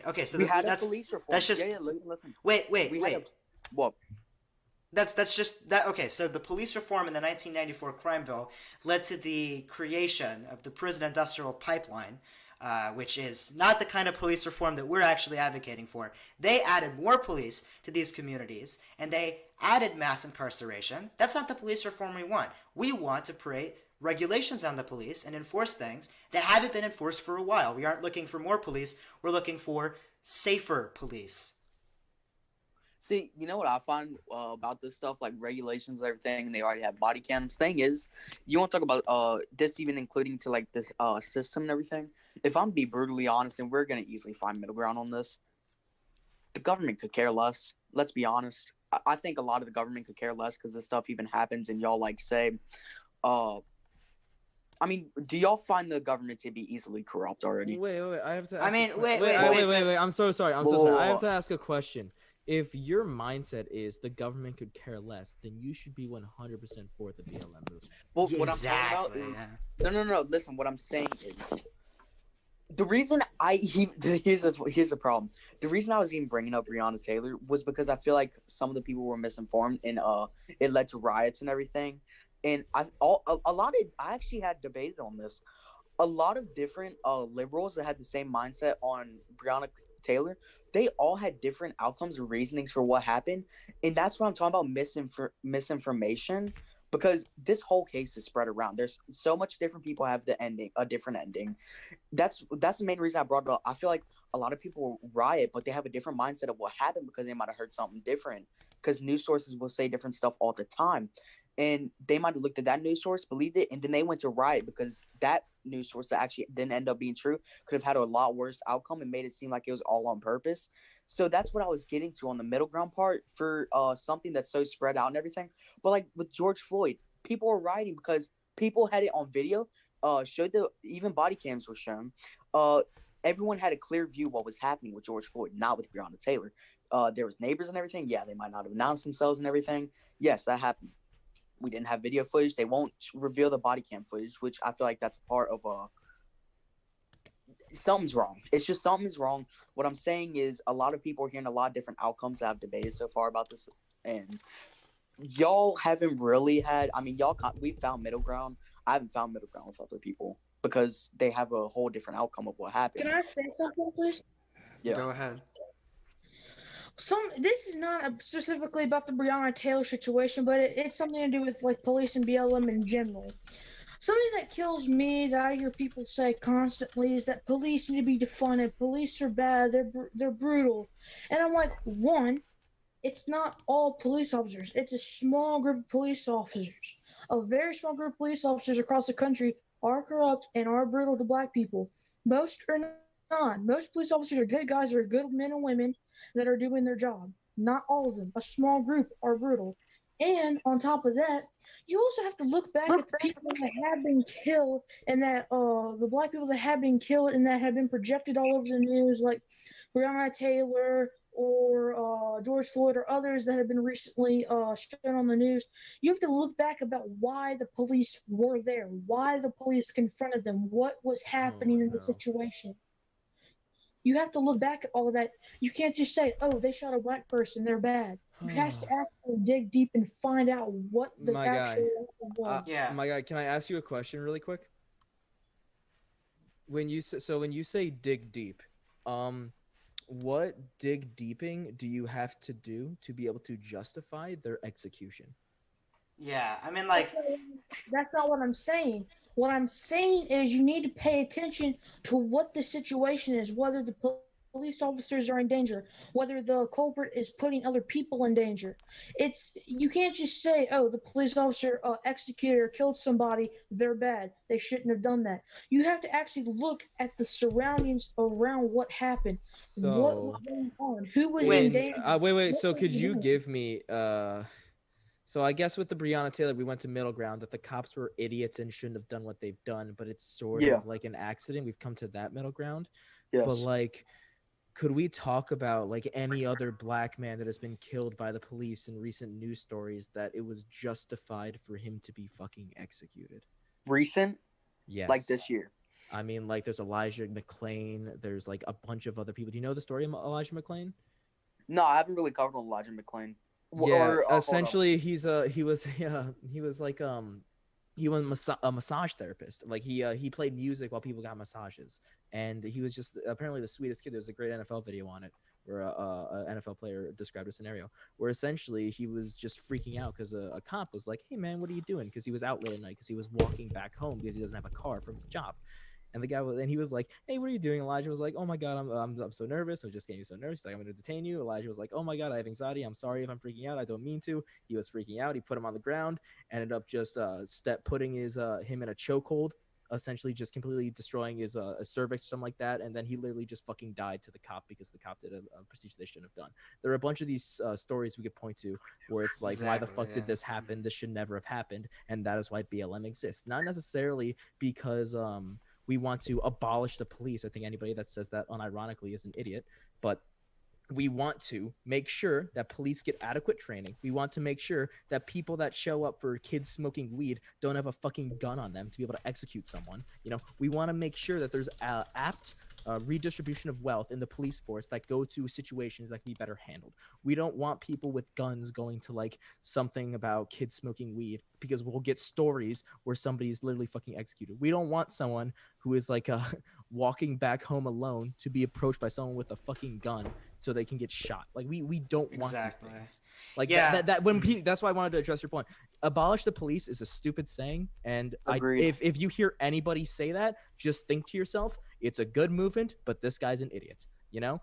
Okay, so that's police reform. That's just. Yeah, listen. Wait. What? That's just that. Okay, so the police reform in the 1994 crime bill led to the creation of the prison industrial pipeline, which is not the kind of police reform that we're actually advocating for. They added more police to these communities, and they added mass incarceration. That's not the police reform we want. We want to create regulations on the police and enforce things that haven't been enforced for a while. We aren't looking for more police. We're looking for safer police. See, you know what I find about this stuff, like regulations and everything, and they already have body cams. Thing is, you want to talk about this even including to like this system and everything. If I'm be brutally honest, and we're gonna easily find middle ground on this, the government could care less. Let's be honest. I think a lot of the government could care less because this stuff even happens, and y'all like say, I mean, do y'all find the government to be easily corrupt already? Wait. I have to. Wait. I'm so sorry. I have to ask a question. If your mindset is the government could care less, then you should be 100% for the BLM movement. Well, what I'm talking about is, no. Listen, what I'm saying is, the reason here's the problem. The reason I was even bringing up Breonna Taylor was because I feel like some of the people were misinformed, and it led to riots and everything. And I actually had debated on this. A lot of different liberals that had the same mindset on Breonna Taylor, they all had different outcomes or reasonings for what happened, and that's what I'm talking about, misinformation, because this whole case is spread around. There's so much different people have a different ending. That's the main reason I brought it up. I feel like a lot of people riot, but they have a different mindset of what happened because they might have heard something different, because news sources will say different stuff all the time. And they might have looked at that news source, believed it, and then they went to riot because that news source that actually didn't end up being true could have had a lot worse outcome and made it seem like it was all on purpose. So that's what I was getting to on the middle ground part for something that's so spread out and everything. But like with George Floyd, people were rioting because people had it on video, even body cams were shown. Everyone had a clear view of what was happening with George Floyd, not with Breonna Taylor. There was neighbors and everything. Yeah, they might not have announced themselves and everything. Yes, that happened. We didn't have video footage. They won't reveal the body cam footage, which I feel like that's a part of something's wrong. It's just something's wrong. What I'm saying is a lot of people are hearing a lot of different outcomes that I've debated so far about this, and y'all haven't really had. I mean, we found middle ground. I haven't found middle ground with other people because they have a whole different outcome of what happened. Can I say something, please? Yeah. Go ahead. This is not specifically about the Breonna Taylor situation, but it's something to do with like police and BLM in general. Something that kills me that I hear people say constantly is that police need to be defunded. Police are bad. They're brutal. And I'm like, one, it's not all police officers. It's a small group of police officers. A very small group of police officers across the country are corrupt and are brutal to black people. Most are not. Most police officers are good guys, are good men and women that are doing their job. Not all of them. A small group are brutal. And on top of that, you also have to look back at the people that have been killed and that the black people that have been killed and that have been projected all over the news, like Breonna Taylor or George Floyd or others that have been recently shown on the news. You have to look back about why the police were there, why the police confronted them, what was happening in the situation. You have to look back at all of that. You can't just say, "Oh, they shot a black person, they're bad." You have to actually dig deep and find out what the actual was. My guy, can I ask you a question really quick? When you say dig deep, what dig deeping do you have to do to be able to justify their execution? Yeah, I mean, like, that's not what I'm saying. What I'm saying is you need to pay attention to what the situation is, whether the police officers are in danger, whether the culprit is putting other people in danger. You can't just say, "Oh, the police officer executed or killed somebody, they're bad. They shouldn't have done that." You have to actually look at the surroundings around what happened. So, what was going on? Who was in danger? Wait. So could you give me So I guess with the Breonna Taylor, we went to middle ground that the cops were idiots and shouldn't have done what they've done, but it's sort of like an accident. We've come to that middle ground. Yes. But like, could we talk about like any other black man that has been killed by the police in recent news stories that it was justified for him to be fucking executed? Recent? Yes. Like this year? I mean, like there's Elijah McClain. There's like a bunch of other people. Do you know the story of Elijah McClain? No, I haven't really covered Elijah McClain. Yeah, essentially he was like he was a massage therapist. Like he played music while people got massages, and he was just apparently the sweetest kid. There's a great NFL video on it where a NFL player described a scenario where essentially he was just freaking out because a cop was like, "Hey man, what are you doing?" Because he was out late at night because he was walking back home because he doesn't have a car from his job. And the guy he was like, "Hey, what are you doing?" Elijah was like, "Oh my God, I'm so nervous. I'm just getting so nervous." He's like, "I'm going to detain you." Elijah was like, "Oh my God, I have anxiety. I'm sorry if I'm freaking out. I don't mean to." He was freaking out. He put him on the ground, ended up just putting him in a chokehold, essentially just completely destroying his cervix or something like that. And then he literally just fucking died to the cop because the cop did a procedure they shouldn't have done. There are a bunch of these stories we could point to where it's like, why the fuck did this happen? This should never have happened. And that is why BLM exists. Not necessarily because we want to abolish the police. I think anybody that says that unironically is an idiot. But we want to make sure that police get adequate training. We want to make sure that people that show up for kids smoking weed don't have a fucking gun on them to be able to execute someone. You know, we want to make sure that there's apt redistribution of wealth in the police force that go to situations that can be better handled. We don't want people with guns going to like something about kids smoking weed because we'll get stories where somebody's literally fucking executed. We don't want someone who is like walking back home alone to be approached by someone with a fucking gun so they can get shot. Like we don't want these things. Like that's why I wanted to address your point. Abolish the police is a stupid saying, and if you hear anybody say that, just think to yourself, it's a good movement, but this guy's an idiot. You know,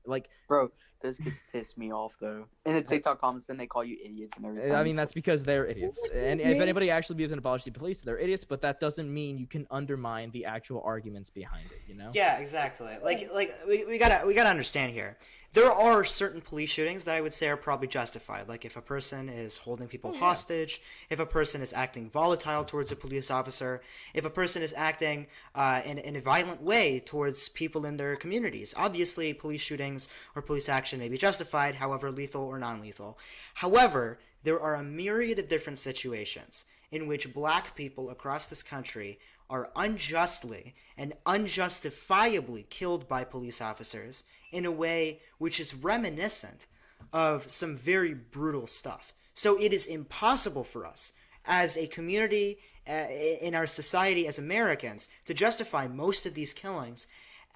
like bro, those kids piss me off though. In the TikTok comments, then they call you idiots and everything. I mean, that's because they're idiots. And if anybody actually believes in abolish the police, they're idiots. But that doesn't mean you can undermine the actual arguments behind it. You know? Yeah, exactly. Like we gotta understand here. There are certain police shootings that I would say are probably justified. Like if a person is holding people hostage, if a person is acting volatile towards a police officer, if a person is acting in a violent way towards people in their communities. Obviously, police shootings or police action may be justified, however lethal or non-lethal. However, there are a myriad of different situations in which black people across this country are unjustly and unjustifiably killed by police officers in a way which is reminiscent of some very brutal stuff. So it is impossible for us as a community in our society as Americans to justify most of these killings.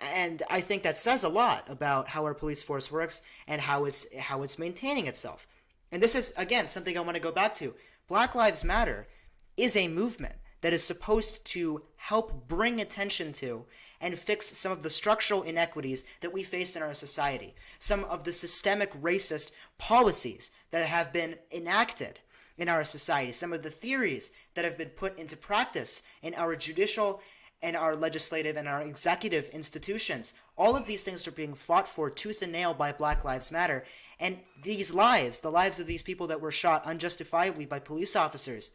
And I think that says a lot about how our police force works and how it's maintaining itself. And this is, again, something I want to go back to. Black Lives Matter is a movement that is supposed to help bring attention to and fix some of the structural inequities that we face in our society, some of the systemic racist policies that have been enacted in our society, some of the theories that have been put into practice in our judicial and our legislative and our executive institutions. All of these things are being fought for tooth and nail by Black Lives Matter. And these lives, the lives of these people that were shot unjustifiably by police officers,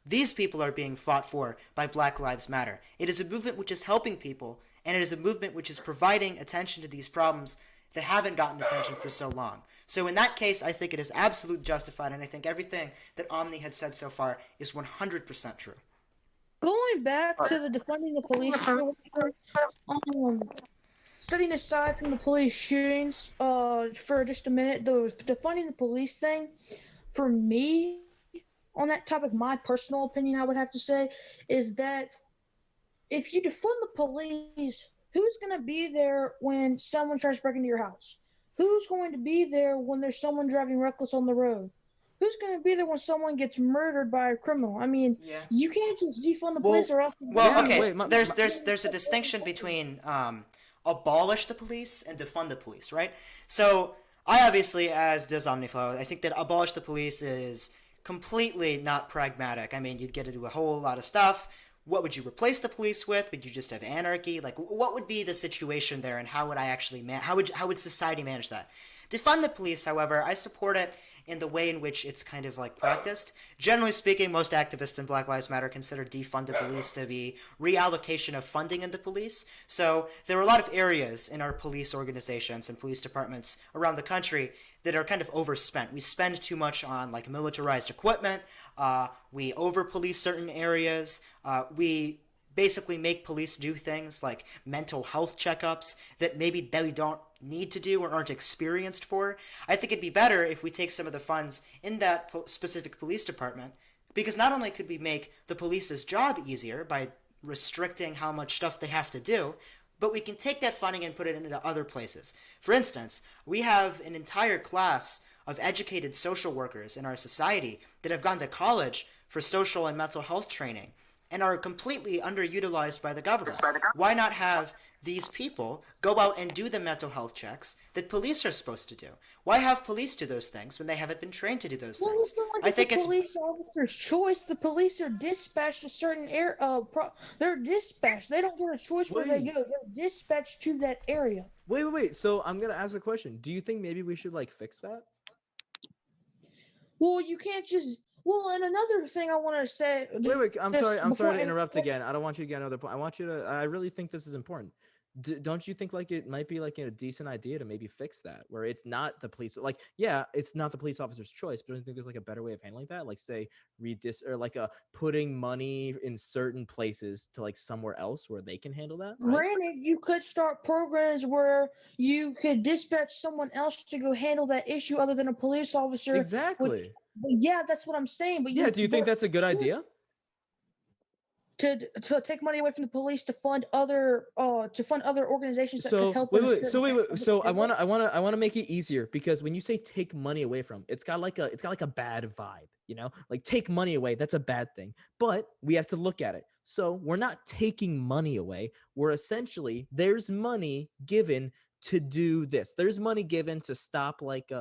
these people are being fought for by Black Lives Matter. It is a movement which is helping people, and it is a movement which is providing attention to these problems that haven't gotten attention for so long. So in that case, I think it is absolutely justified, and I think everything that Omni had said so far is 100% true. Going back to the defunding the police, setting aside from the police shootings for just a minute, the defunding the police thing, for me, on that topic, my personal opinion, I would have to say, is that if you defund the police, who's going to be there when someone tries to break into your house? Who's going to be there when there's someone driving reckless on the road? Who's going to be there when someone gets murdered by a criminal? I mean, you can't just defund the police or else. Well, okay. There's a distinction between abolish the police and defund the police, right? So I obviously, as does Omniflow, I think that abolish the police is completely not pragmatic. I mean, you'd get into a whole lot of stuff. What would you replace the police with? Would you just have anarchy? Like, what would be the situation there, and how would I actually how would society manage that? Defund the police, however, I support it in the way in which it's kind of like practiced. Generally speaking, most activists in Black Lives Matter consider defund the police to be reallocation of funding in the police. So there are a lot of areas in our police organizations and police departments around the country that are kind of overspent. We spend too much on like militarized equipment. We over-police certain areas. We basically make police do things like mental health checkups that maybe they don't need to do or aren't experienced for. I think it'd be better if we take some of the funds in that specific police department, because not only could we make the police's job easier by restricting how much stuff they have to do, but we can take that funding and put it into other places. For instance, we have an entire class of educated social workers in our society that have gone to college for social and mental health training and are completely underutilized by the government. Why not have these people go out and do the mental health checks that police are supposed to do? Why have police do those things when they haven't been trained to do those things? It's not like it's the police officer's choice. The police are dispatched to certain they're dispatched. They don't get a choice where they go. They're dispatched to that area. Wait. So I'm gonna ask a question. Do you think maybe we should like fix that? Well, you can't just. Well, and another thing I want to say. Wait. I'm sorry to interrupt again. I don't want you to get another point. I want you to. I really think this is important. Don't you think like it might be like a decent idea to maybe fix that, where it's not the police, like, yeah, it's not the police officer's choice, but don't you think there's like a better way of handling that? Like, say, or like putting money in certain places to like somewhere else where they can handle that? Right? Granted, you could start programs where you could dispatch someone else to go handle that issue other than a police officer. Exactly. Yeah, that's what I'm saying. But yeah, do you think that's a good idea? To take money away from the police to fund other organizations that could help. So I want to make it easier, because when you say take money away from, it's got like a bad vibe, you know? Like, take money away, that's a bad thing. But we have to look at it. So we're not taking money away. We're essentially, there's money given to do this. There's money given to stop like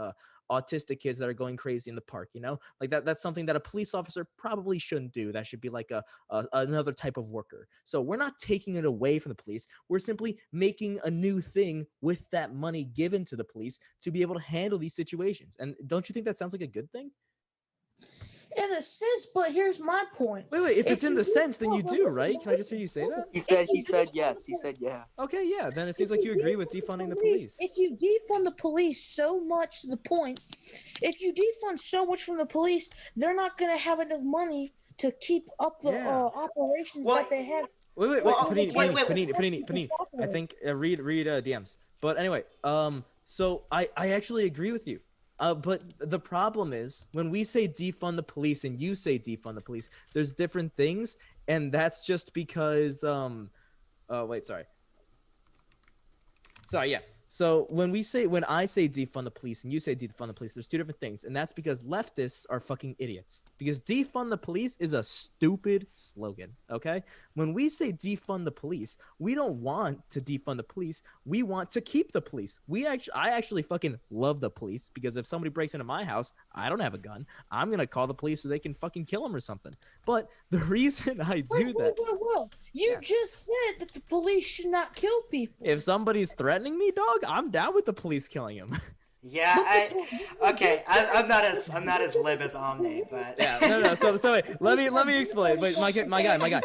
autistic kids that are going crazy in the park, you know, like that's something that a police officer probably shouldn't do. That should be like another type of worker. So we're not taking it away from the police. We're simply making a new thing with that money given to the police to be able to handle these situations. And don't you think that sounds like a good thing? In a sense, but here's my point. Wait. If it's in the sense, then you do, right? Can I just hear you say that? He said yes. He said yeah. Okay, yeah. Then it seems like you agree with defunding the police. If you defund the police so much to the point, if you defund so much from the police, they're not going to have enough money to keep up the operations that they have. Wait, Panini. I think read DMs. But anyway, so I actually agree with you. But the problem is, when we say defund the police and you say defund the police, there's different things, and that's just because So when I say defund the police and you say defund the police, there's two different things, and that's because leftists are fucking idiots. Because defund the police is a stupid slogan. Okay, when we say defund the police, we don't want to defund the police. We want to keep the police. I actually fucking love the police because if somebody breaks into my house, I don't have a gun. I'm gonna call the police so they can fucking kill them or something. But the reason I do that, you just said that the police should not kill people. if somebody's threatening me, dog, I'm down with the police killing him. Yeah, I'm not as lib as Omni, but yeah, no. So wait, let me explain. Wait, my guy.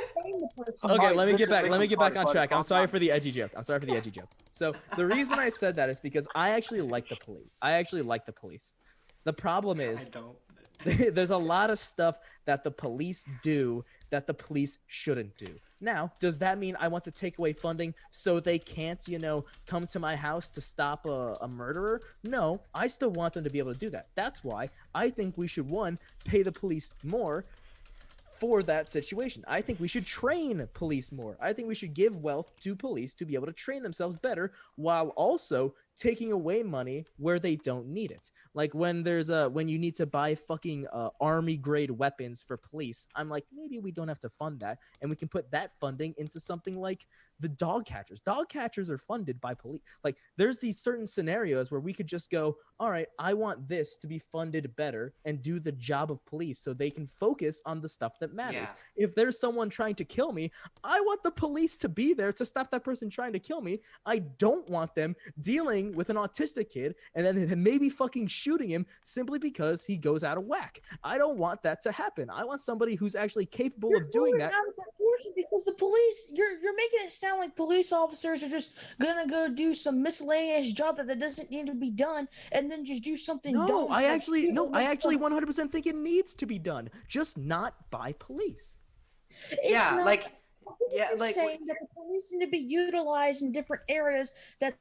Okay, let me get back on track. I'm sorry for the edgy joke. So the reason I said that is because I actually like the police. The problem is, I don't. there's a lot of stuff that the police do that the police shouldn't do. Now, does that mean I want to take away funding so they can't, come to my house to stop a murderer? No, I still want them to be able to do that. That's why I think we should, one, pay the police more for that situation. I think we should train police more. I think we should give wealth to police to be able to train themselves better while also taking away money where they don't need it. Like when you need to buy fucking army grade weapons for police, I'm like, maybe we don't have to fund that and we can put that funding into something like the dog catchers. Dog catchers are funded by police. Like there's these certain scenarios where we could just go, all right, I want this to be funded better and do the job of police so they can focus on the stuff that matters. Yeah. If there's someone trying to kill me, I want the police to be there to stop that person trying to kill me. I don't want them dealing with an autistic kid and then maybe fucking shooting him simply because he goes out of whack. I don't want that to happen. I want somebody who's actually capable of doing that. Because the police, you're making it sound like police officers are just gonna go do some miscellaneous job that doesn't need to be done and then just do something dumb. No, I actually 100% think it needs to be done, just not by police. Saying that the police need to be utilized in different areas that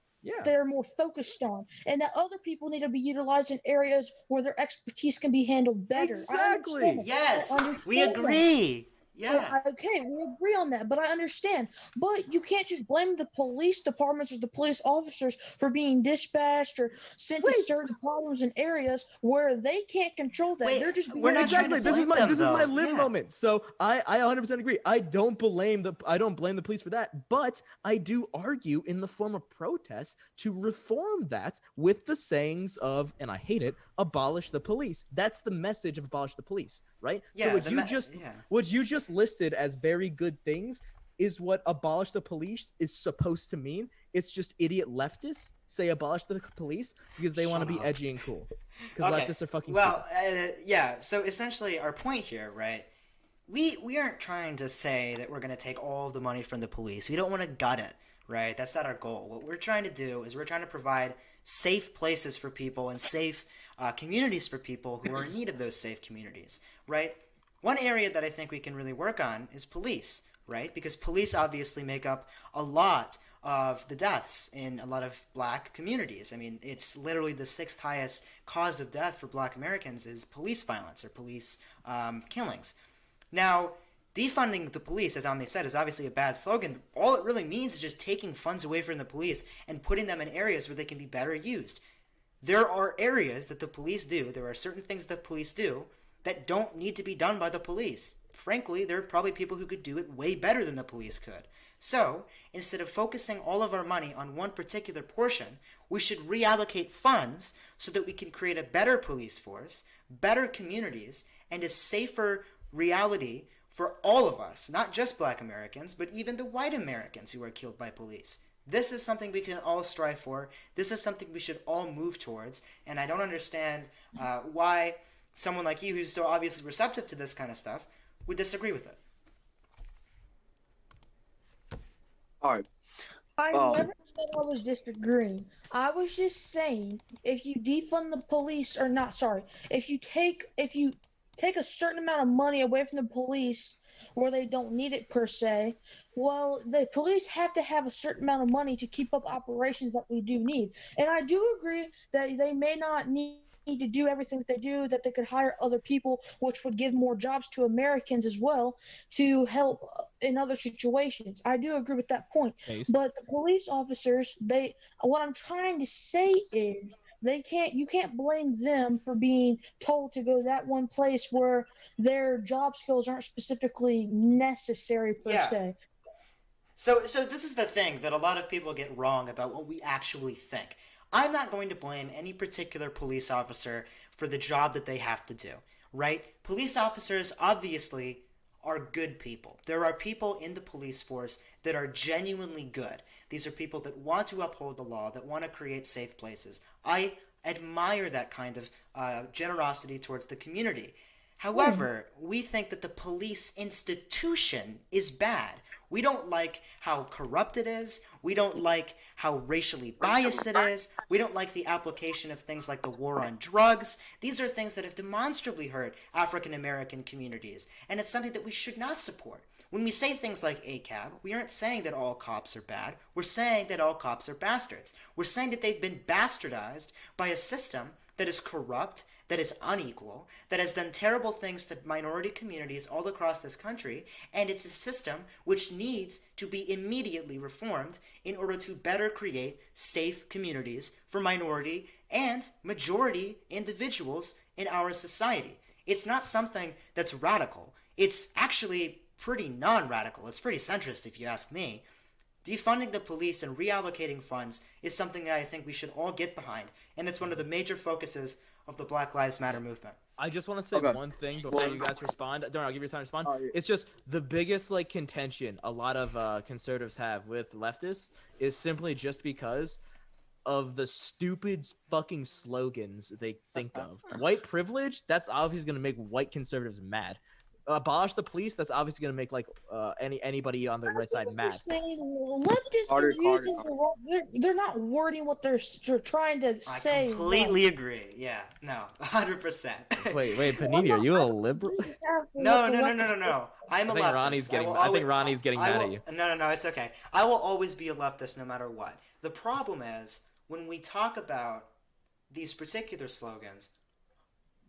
they're more focused on, and that other people need to be utilized in areas where their expertise can be handled better. Exactly. Yes, we agree. Yeah. Okay, we agree on that, but I understand. But you can't just blame the police departments or the police officers for being dispatched or sent to certain problems in areas where they can't control that. They're just being exactly. This is my live moment. So I 100% agree. I don't blame the police for that, but I do argue in the form of protest to reform that with the sayings of, and I hate it, abolish the police. That's the message of abolish the police, right? Yeah, so what you just listed as very good things is what abolish the police is supposed to mean. It's just idiot leftists say abolish the police because they want to be edgy and cool. Because leftists are fucking stupid. So essentially our point here, right? We aren't trying to say that we're going to take all the money from the police. We don't want to gut it, right? That's not our goal. What we're trying to do is we're trying to provide safe places for people and safe communities for people who are in need of those safe communities, right? One area that I think we can really work on is police, right? Because police obviously make up a lot of the deaths in a lot of black communities. I mean, it's literally the 6th highest cause of death for black Americans is police violence or police killings. Now, defunding the police, as Omni said, is obviously a bad slogan. All it really means is just taking funds away from the police and putting them in areas where they can be better used. There are areas that the police do, there are certain things that police do that don't need to be done by the police. Frankly, there are probably people who could do it way better than the police could. So, instead of focusing all of our money on one particular portion, we should reallocate funds so that we can create a better police force, better communities, and a safer reality for all of us, not just black Americans, but even the white Americans who are killed by police. This is something we can all strive for. This is something we should all move towards, and I don't understand why someone like you, who's so obviously receptive to this kind of stuff, would disagree with it. All right. I never said I was disagreeing. I was just saying if you defund the police, or not, sorry, if you take a certain amount of money away from the police where they don't need it per se, well, the police have to have a certain amount of money to keep up operations that we do need. And I do agree that they may not need need to do everything that they do, that they could hire other people, which would give more jobs to Americans as well to help in other situations. I do agree with that point. Based. But the police officers, what I'm trying to say is you can't blame them for being told to go that one place where their job skills aren't specifically necessary per se. So this is the thing that a lot of people get wrong about what we actually think. I'm not going to blame any particular police officer for the job that they have to do, right? Police officers obviously are good people. There are people in the police force that are genuinely good. These are people that want to uphold the law, that want to create safe places. I admire that kind of generosity towards the community. However, we think that the police institution is bad. We don't like how corrupt it is. We don't like how racially biased it is. We don't like the application of things like the war on drugs. These are things that have demonstrably hurt African American communities, and it's something that we should not support. When we say things like 𝘱𝗶𝗯𝘀𝗶, we aren't saying that all cops are bad. We're saying that all cops are bastards. We're saying that they've been bastardized by a system that is corrupt, that is unequal, that has done terrible things to minority communities all across this country, and it's a system which needs to be immediately reformed in order to better create safe communities for minority and majority individuals in our society. It's not something that's radical. It's actually pretty non-radical. It's pretty centrist, if you ask me. Defunding the police and reallocating funds is something that I think we should all get behind, and it's one of the major focuses of the Black Lives Matter movement. I just want to say one thing before you guys respond. Don't I'll give you time to respond. It's just the biggest contention a lot of conservatives have with leftists is simply just because of the stupid fucking slogans they think of. White privilege, that's obviously going to make white conservatives mad. Abolish the police, that's obviously going to make anybody on the right side mad. Leftists are using they're not wording what they're trying to say. I completely agree. Yeah, no, 100%. Wait, Panini, are you a liberal? No. I'm a leftist. I think Ronnie's getting mad at you. No, it's okay. I will always be a leftist no matter what. The problem is, when we talk about these particular slogans,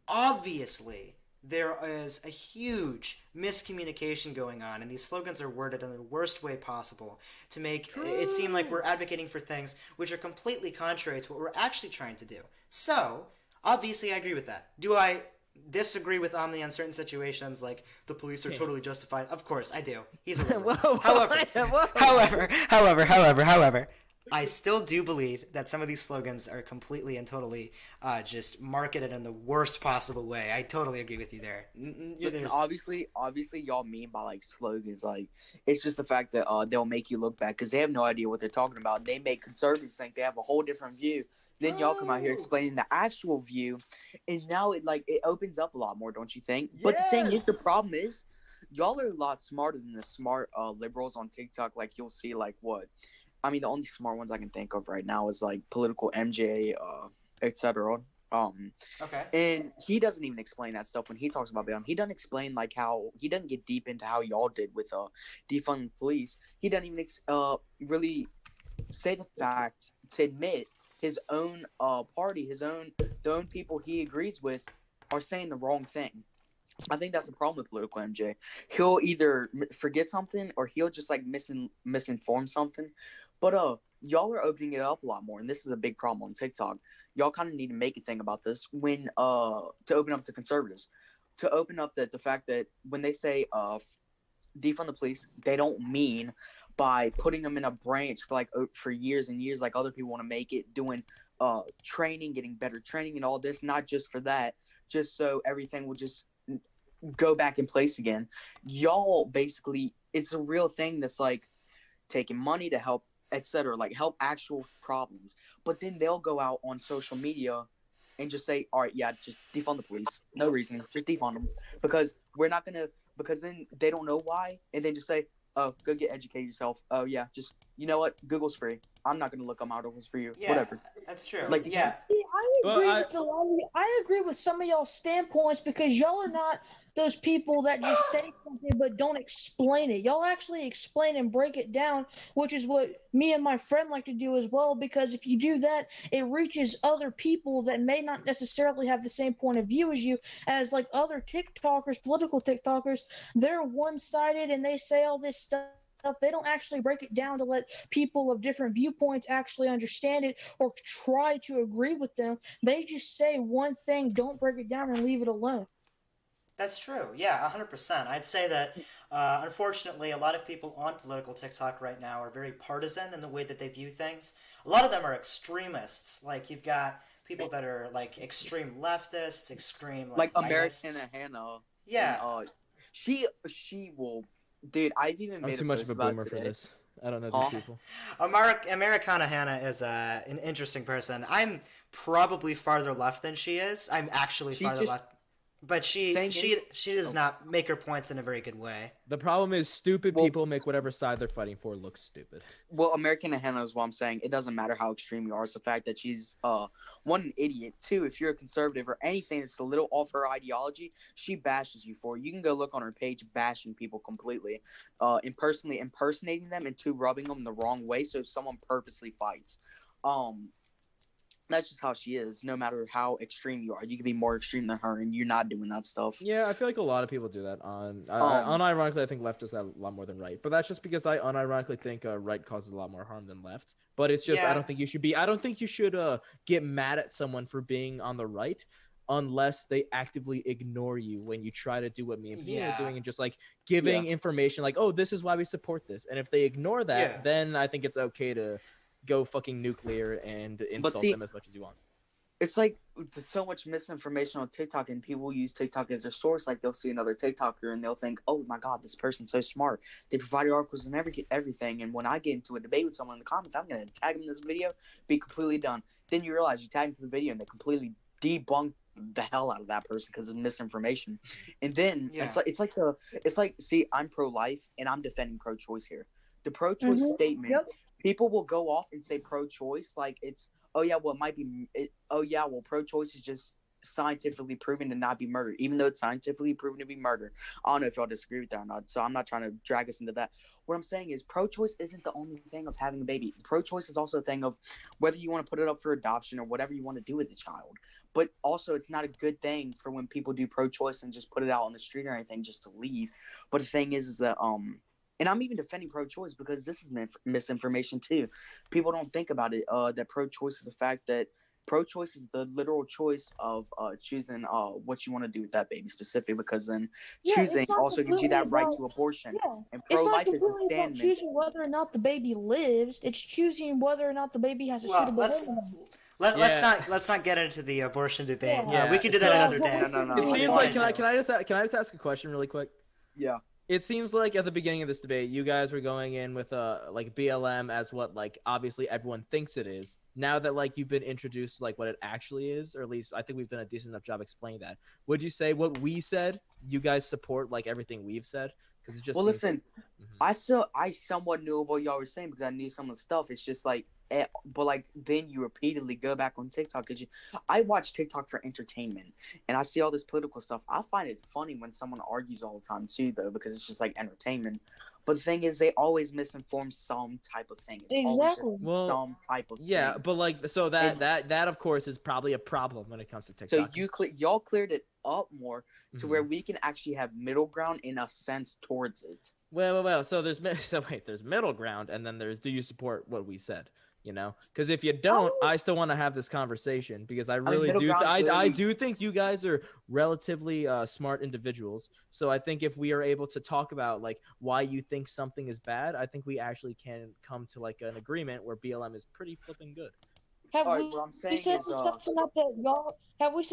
obviously there is a huge miscommunication going on, and these slogans are worded in the worst way possible to make it seem like we're advocating for things which are completely contrary to what we're actually trying to do. So, obviously, I agree with that. Do I disagree with Omni on certain situations, like the police are totally justified? Of course, I do. He's a liberal. However, I still do believe that some of these slogans are completely and totally just marketed in the worst possible way. I totally agree with you there. Listen, obviously, y'all mean by slogans, it's just the fact that they'll make you look bad because they have no idea what they're talking about. They make conservatives think they have a whole different view. Then y'all come out here explaining the actual view, and now it opens up a lot more, don't you think? Yes! But the thing is, the problem is, y'all are a lot smarter than the smart liberals on TikTok. You'll see what. I mean, the only smart ones I can think of right now is political MJ, etc. Okay. And he doesn't even explain that stuff when he talks about BLM. He doesn't explain how he doesn't get deep into how y'all did with defunding police. He doesn't even really say the fact to admit his own party, the own people he agrees with are saying the wrong thing. I think that's a problem with political MJ. He'll either forget something or he'll just misinform something. But y'all are opening it up a lot more, and this is a big problem on TikTok. Y'all kind of need to make a thing about this when to open up to conservatives, to open up the fact that when they say defund the police, they don't mean by putting them in a branch for years and years like other people want to make it, doing training, getting better training and all this, not just for that, just so everything will just go back in place again. Y'all basically, it's a real thing that's taking money to help, etc., help actual problems. But then they'll go out on social media and just say, all right, yeah, just defund the police. No reason. Just defund them. Because then they don't know why. And then just say, oh, go get educated yourself. Oh, yeah, just, you know what? Google's free. I'm not going to look them out. Google's for you. Yeah, whatever. That's true. I agree with some of y'all's standpoints because y'all are not those people that just say something but don't explain it. Y'all actually explain and break it down, which is what me and my friend like to do as well, because if you do that, it reaches other people that may not necessarily have the same point of view as you, as like other TikTokers, political TikTokers. They're one-sided and they say all this stuff. They don't actually break it down to let people of different viewpoints actually understand it or try to agree with them. They just say one thing, don't break it down, and leave it alone. That's true. Yeah, 100%. I'd say that, unfortunately, a lot of people on political TikTok right now are very partisan in the way that they view things. A lot of them are extremists. Like, you've got people that are, like, extreme leftists, extreme, like rightists. American Hannah. Yeah. And, she will... Dude, I've even made I'm too much of a boomer for this. I don't know these people. Americana Hannah is an interesting person. I'm probably farther left than she is. I'm actually farther left. But she does not make her points in a very good way. The problem is stupid people make whatever side they're fighting for look stupid. Well, American Hannah is what I'm saying. It doesn't matter how extreme you are. It's the fact that she's one, an idiot. Two, if you're a conservative or anything that's a little off her ideology, she bashes you for it. You can go look on her page bashing people completely, impersonating them, and two, rubbing them the wrong way. So if someone purposely fights, that's just how she is. No matter how extreme you are, you can be more extreme than her, and you're not doing that stuff. Yeah, I feel like a lot of people do that. Unironically, I think left does that a lot more than right. But that's just because I unironically think right causes a lot more harm than left. But it's just I don't think you should get mad at someone for being on the right unless they actively ignore you when you try to do what me and Pete are doing and just like giving information like, oh, this is why we support this. And if they ignore that, then I think it's okay to go fucking nuclear and insult them as much as you want. It's like there's so much misinformation on TikTok, and people use TikTok as their source. Like they'll see another TikToker and they'll think, "Oh my God, this person's so smart. They provided articles and everything." And when I get into a debate with someone in the comments, I'm gonna tag them in this video, be completely done. Then you realize you tag them to the video and they completely debunk the hell out of that person because of misinformation. And then it's like see, I'm pro-life and I'm defending pro-choice here. The pro-choice statement. Yep. People will go off and say pro-choice like it's pro-choice is just scientifically proven to not be murder, even though it's scientifically proven to be murder. I don't know if y'all disagree with that or not, so I'm not trying to drag us into that. What I'm saying is pro-choice isn't the only thing of having a baby. Pro-choice is also a thing of whether you want to put it up for adoption or whatever you want to do with the child. But also it's not a good thing for when people do pro-choice and just put it out on the street or anything just to leave. But the thing is that and I'm even defending pro-choice because this is misinformation too. People don't think about it. That pro-choice is the fact that pro-choice is the literal choice of choosing what you want to do with that baby specifically, because then choosing also gives you that right to abortion. Yeah. And pro-life is the stand. It's not choosing whether or not the baby lives. It's choosing whether or not the baby has a suitable home. Let's not get into the abortion debate. Yeah, we can do that another day. No. It seems like can I just ask a question really quick? Yeah. It seems like at the beginning of this debate, you guys were going in with like BLM as what like obviously everyone thinks it is. Now that like you've been introduced to like what it actually is, or at least I think we've done a decent enough job explaining that. Would you say what we said, you guys support like everything we've said? Because it just listen, I somewhat knew of what y'all were saying because I knew some of the stuff. It's just like, but like then you repeatedly go back on TikTok because I watch TikTok for entertainment and I see all this political stuff. I find it funny when someone argues all the time too, though, because it's just like entertainment. But the thing is, they always misinform some type of thing. It's exactly. Some type of thing. But like so that of course is probably a problem when it comes to TikTok. So y'all cleared it up more to where we can actually have middle ground in a sense towards it. Well. So there's middle ground, and then there's do you support what we said? You know, because if you don't, I still want to have this conversation because I really do. I do think you guys are relatively smart individuals. So I think if we are able to talk about like why you think something is bad, I think we actually can come to like an agreement where BLM is pretty flipping good. Have we said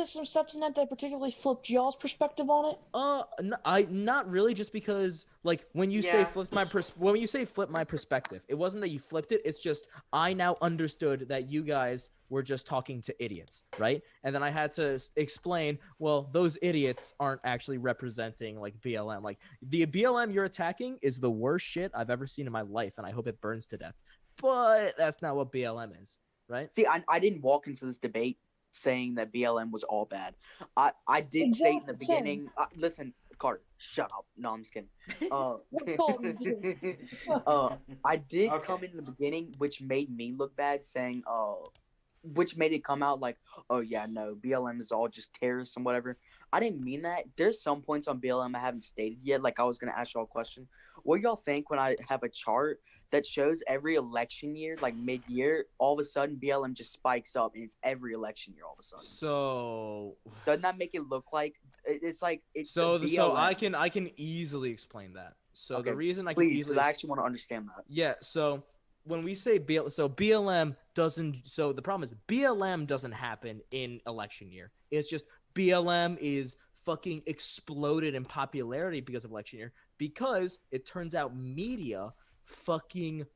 some stuff tonight that particularly flipped y'all's perspective on it? Not really, just because like when you say flip my perspective, it wasn't that you flipped it. It's just I now understood that you guys were just talking to idiots, right? And then I had to explain, well, those idiots aren't actually representing like BLM. Like the BLM you're attacking is the worst shit I've ever seen in my life, and I hope it burns to death. But that's not what BLM is. Right. See, I didn't walk into this debate saying that BLM was all bad. I did say in the beginning, listen, Carter, shut up. No, I'm just kidding. called me I did Okay. come in the beginning, which made me look bad, saying, which made it come out like, oh yeah, no, BLM is all just terrorists and whatever. I didn't mean that. There's some points on BLM I haven't stated yet. Like I was gonna ask y'all a question. What do y'all think when I have a chart that shows every election year, like mid-year, all of a sudden BLM just spikes up and it's every election year all of a sudden? So Doesn't that make it look like it's like it's so BLM? I can easily explain that. So Okay, the reason I can please, easily because I actually want to understand that. yeah, so when we say BLM doesn't, so the problem is BLM doesn't happen in election year. It's just BLM is fucking exploded in popularity because of election year, because it turns out media fucking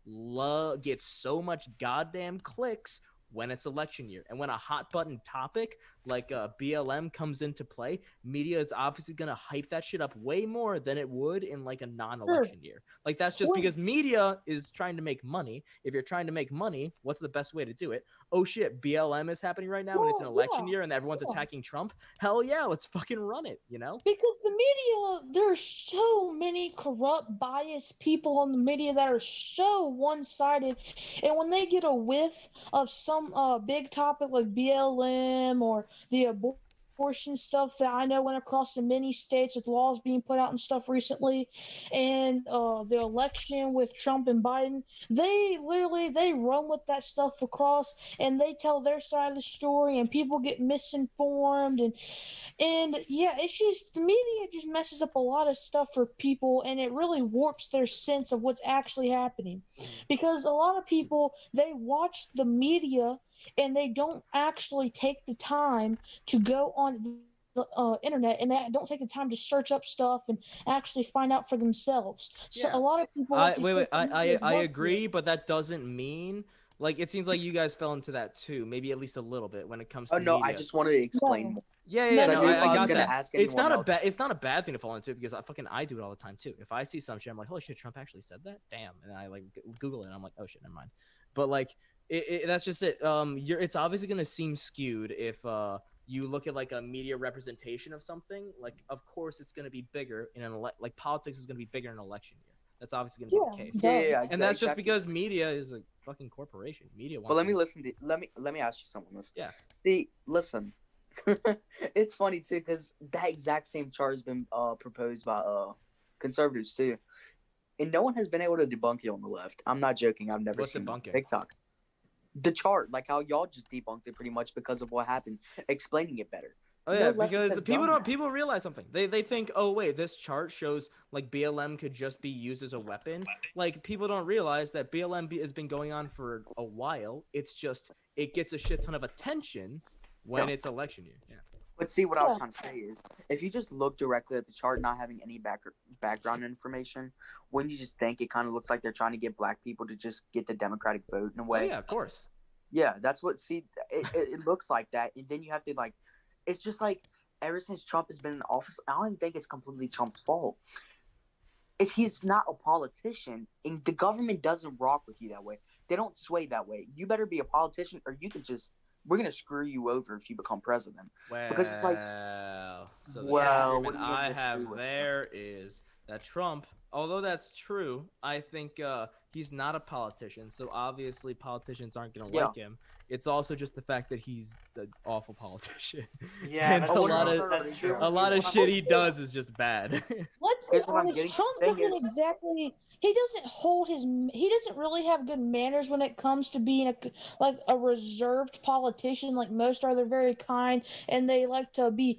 gets so much goddamn clicks when it's election year. And when a hot button topic like BLM comes into play, media is obviously going to hype that shit up way more than it would in like a non-election year. Like that's just because media is trying to make money. If you're trying to make money, what's the best way to do it? Oh shit, BLM is happening right now and it's an election year and everyone's attacking Trump. Hell yeah, let's fucking run it, you know? Because the media, there's so many corrupt, biased people on the media that are so one-sided, and when they get a whiff of some big topic like BLM or the abortion stuff that I know went across in many states with laws being put out and stuff recently, and the election with Trump and Biden, they run with that stuff across and they tell their side of the story, and people get misinformed, and yeah, it's just the media just messes up a lot of stuff for people, and it really warps their sense of what's actually happening, because a lot of people, they watch the media and they don't actually take the time to go on the internet, and they don't take the time to search up stuff and actually find out for themselves. So Yeah. a lot of people I agree, but that doesn't mean, like, it seems like you guys fell into that too, maybe at least a little bit when it comes to Oh no, media. I just wanted to explain more. Yeah, No, no, no, I got gonna that. ask It's not anyone else. it's not a bad thing to fall into, because I do it all the time too. If I see some shit, I'm like, holy shit, Trump actually said that? Damn. And I like Google it and I'm like, oh shit, never mind. But like that's just it. It's obviously gonna seem skewed if you look at like a media representation of something. Like, of course it's gonna be bigger in like politics is gonna be bigger in an election year. That's obviously gonna be the case. Yeah, And that's just exactly. because media is a fucking corporation. Media wants But let me ask you something. Listen. Yeah. See, listen. It's funny too, because that exact same chart has been proposed by conservatives too, and no one has been able to debunk it on the left. I'm not joking. I've never What's seen debunking? TikTok. The chart, like how y'all just debunked it pretty much because of what happened, explaining it better. Oh No yeah, leftist because has people done don't that. people realize something. They think, oh wait, this chart shows like BLM could just be used as a weapon. Like, people don't realize that BLM has been going on for a while. It's just it gets a shit ton of attention when it's election year. Yeah. But see, what I was trying to say is, if you just look directly at the chart, not having any background information, wouldn't you just think it kind of looks like they're trying to get black people to just get the Democratic vote in a Oh way? yeah, of course. Yeah, that's what. See, it looks like that, and then you have to like. It's just like ever since Trump has been in office, I don't even think it's completely Trump's fault. He's not a politician, and the government doesn't rock with you that way. They don't sway that way. You better be a politician, or you can just. We're gonna screw you over if you become president. Well, Because it's like, so the well, disagreement what do you I disagree have with? there is that Trump, although that's true, I think he's not a politician. So obviously politicians aren't gonna like him. It's also just the fact that he's an awful politician. Yeah, And that's a true. lot of That's true. a lot of shit he does is just bad. Let's be Here's what I'm honest, getting. Trump Thing doesn't is- exactly. He doesn't really have good manners when it comes to being a reserved politician like most are. They're very kind, and they like to be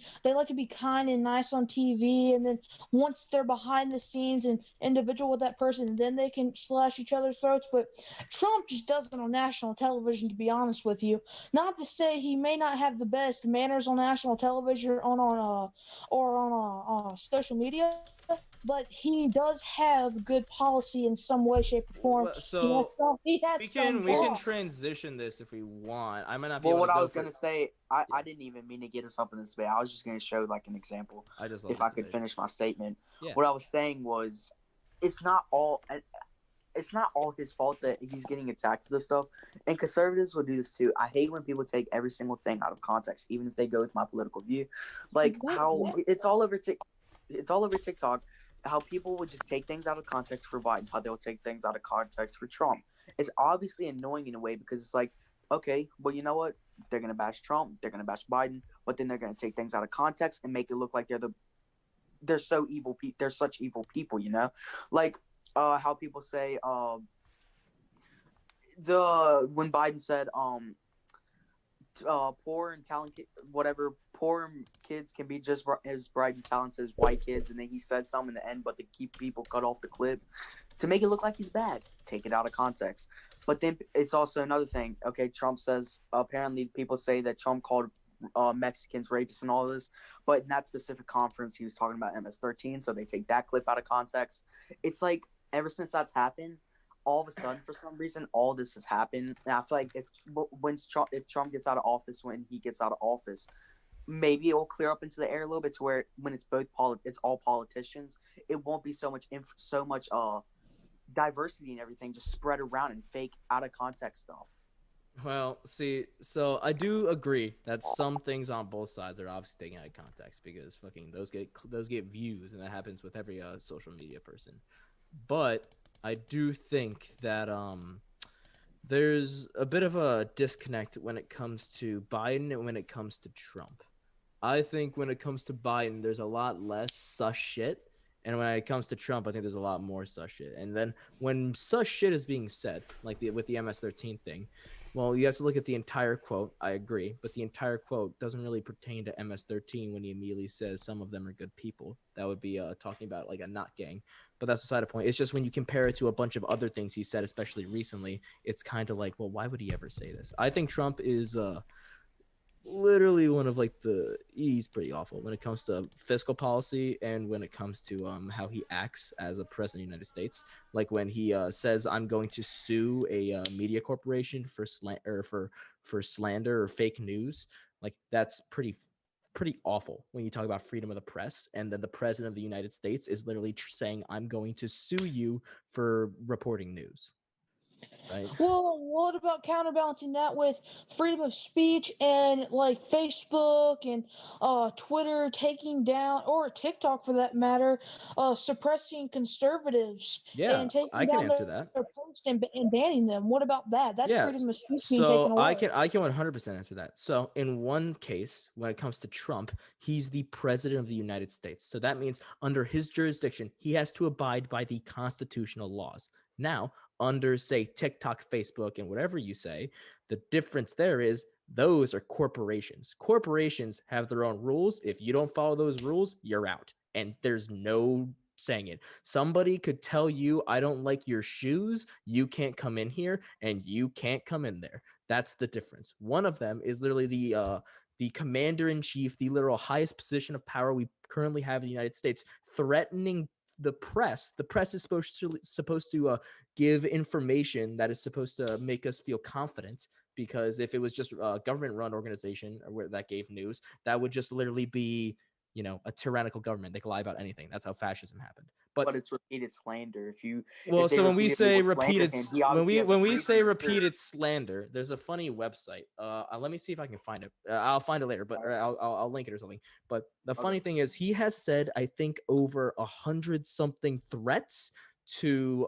kind and nice on TV, and then once they're behind the scenes and individual with that person, then they can slash each other's throats. But Trump just does it on national television, to be honest with you. Not to say he may not have the best manners on national television or on social media, but he does have good policy in some way, shape, or form. Well, so he has we some can law. transition this if we want. I might not be Well, able what to I go was for- gonna say, I didn't even mean to get us up in this way. I was just gonna show like an example. I just love If this I could debate. finish my statement, Yeah. what I was saying was, it's not all his fault that he's getting attacked for this stuff. And conservatives will do this too. I hate when people take every single thing out of context, even if they go with my political view. Like how it's all over it's all over TikTok. How people would just take things out of context for Biden, how they'll take things out of context for Trump. It's obviously annoying in a way because it's like, okay, well, you know what? They're gonna bash Trump, they're gonna bash Biden, but then they're gonna take things out of context and make it look like they're so evil. They're such evil people, you know, like how people say when Biden said poor and talented, whatever, poor kids can be just as bright and talented as white kids, and then he said something in the end, but to keep people cut off the clip to make it look like he's bad, take it out of context. But then it's also another thing. Okay, Trump says, apparently people say that Trump called Mexicans rapists and all this, but in that specific conference he was talking about MS-13, so they take that clip out of context. It's like ever since that's happened, all of a sudden, for some reason, all this has happened. And I feel like if Trump gets out of office, when he gets out of office, maybe it will clear up into the air a little bit to where when it's it's all politicians, it won't be so much diversity and everything just spread around and fake out of context stuff. Well, see, so I do agree that some things on both sides are obviously taken out of context because fucking those get views, and that happens with every social media person. But I do think that there's a bit of a disconnect when it comes to Biden and when it comes to Trump. I think when it comes to Biden, there's a lot less sus shit. And when it comes to Trump, I think there's a lot more sus shit. And then when sus shit is being said, like with the MS-13 thing, well, you have to look at the entire quote. I agree. But the entire quote doesn't really pertain to MS-13 when he immediately says some of them are good people. That would be talking about like a not gang. But that's beside the point. It's just when you compare it to a bunch of other things he said, especially recently, it's kind of like, well, why would he ever say this? I think Trump is literally one of like he's pretty awful when it comes to fiscal policy and when it comes to how he acts as a president of the United States. Like when he says, I'm going to sue a media corporation for slander or fake news. Like that's pretty awful when you talk about freedom of the press. And then the president of the United States is literally saying, I'm going to sue you for reporting news. Right. Well, what about counterbalancing that with freedom of speech and like Facebook and Twitter taking down, or TikTok for that matter, suppressing conservatives and taking I can down answer that. their posts and banning them? What about that? That's freedom of speech being So taken away. I can 100% answer that. So in one case, when it comes to Trump, he's the president of the United States. So that means under his jurisdiction, he has to abide by the constitutional laws. Now, under, say, TikTok, Facebook, and whatever you say, the difference there is those are corporations. Corporations have their own rules. If you don't follow those rules, you're out. And there's no saying it. Somebody could tell you, I don't like your shoes. You can't come in here, and you can't come in there. That's the difference. One of them is literally the commander-in-chief, the literal highest position of power we currently have in the United States, threatening the press. The press is supposed to give information that is supposed to make us feel confident, because if it was just a government-run organization or where that gave news, that would just literally be, you know, a tyrannical government. They can lie about anything. That's how fascism happened. But it's repeated slander. So when we say repeated repeated slander, there's a funny website. Let me see if I can find it. I'll find it later, but I'll link it or something. But the funny thing is, he has said, I think, over 100 something threats to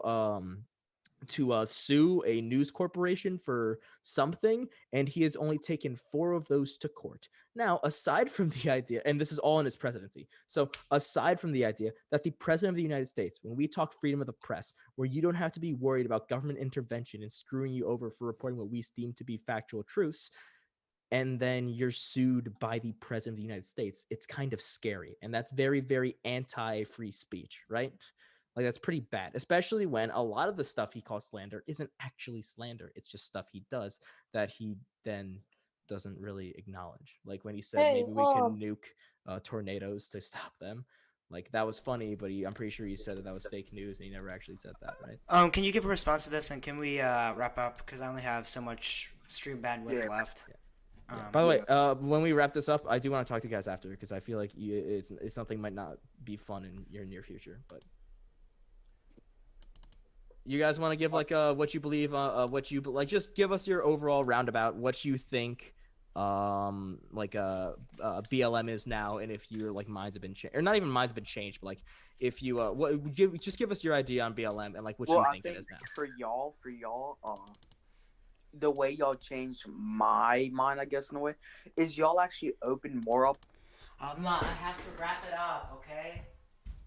sue a news corporation for something, and he has only taken 4 of those to court. Now, aside from the idea, and this is all in his presidency, so aside from the idea that the president of the United States, when we talk freedom of the press, where you don't have to be worried about government intervention and screwing you over for reporting what we deem to be factual truths, and then you're sued by the president of the United States, it's kind of scary. And that's very, very anti-free speech, right? Like, that's pretty bad, especially when a lot of the stuff he calls slander isn't actually slander. It's just stuff he does that he then doesn't really acknowledge. Like when he said maybe we can nuke tornadoes to stop them. Like, that was funny, but I'm pretty sure he said that was fake news, and he never actually said that, right? Can you give a response to this, and can we wrap up, because I only have so much stream bandwidth left. Yeah. By the way, when we wrap this up, I do want to talk to you guys after, because I feel like it's something might not be fun in your near future, but. You guys want to give like what you believe, what you like? Just give us your overall roundabout, what you think BLM is now, and if your like minds have been changed, or not even minds have been changed, but like if you just give us your idea on BLM and like what you think it is now. For y'all, the way y'all changed my mind, I guess in a way, is y'all actually open more up. I have to wrap it up, okay?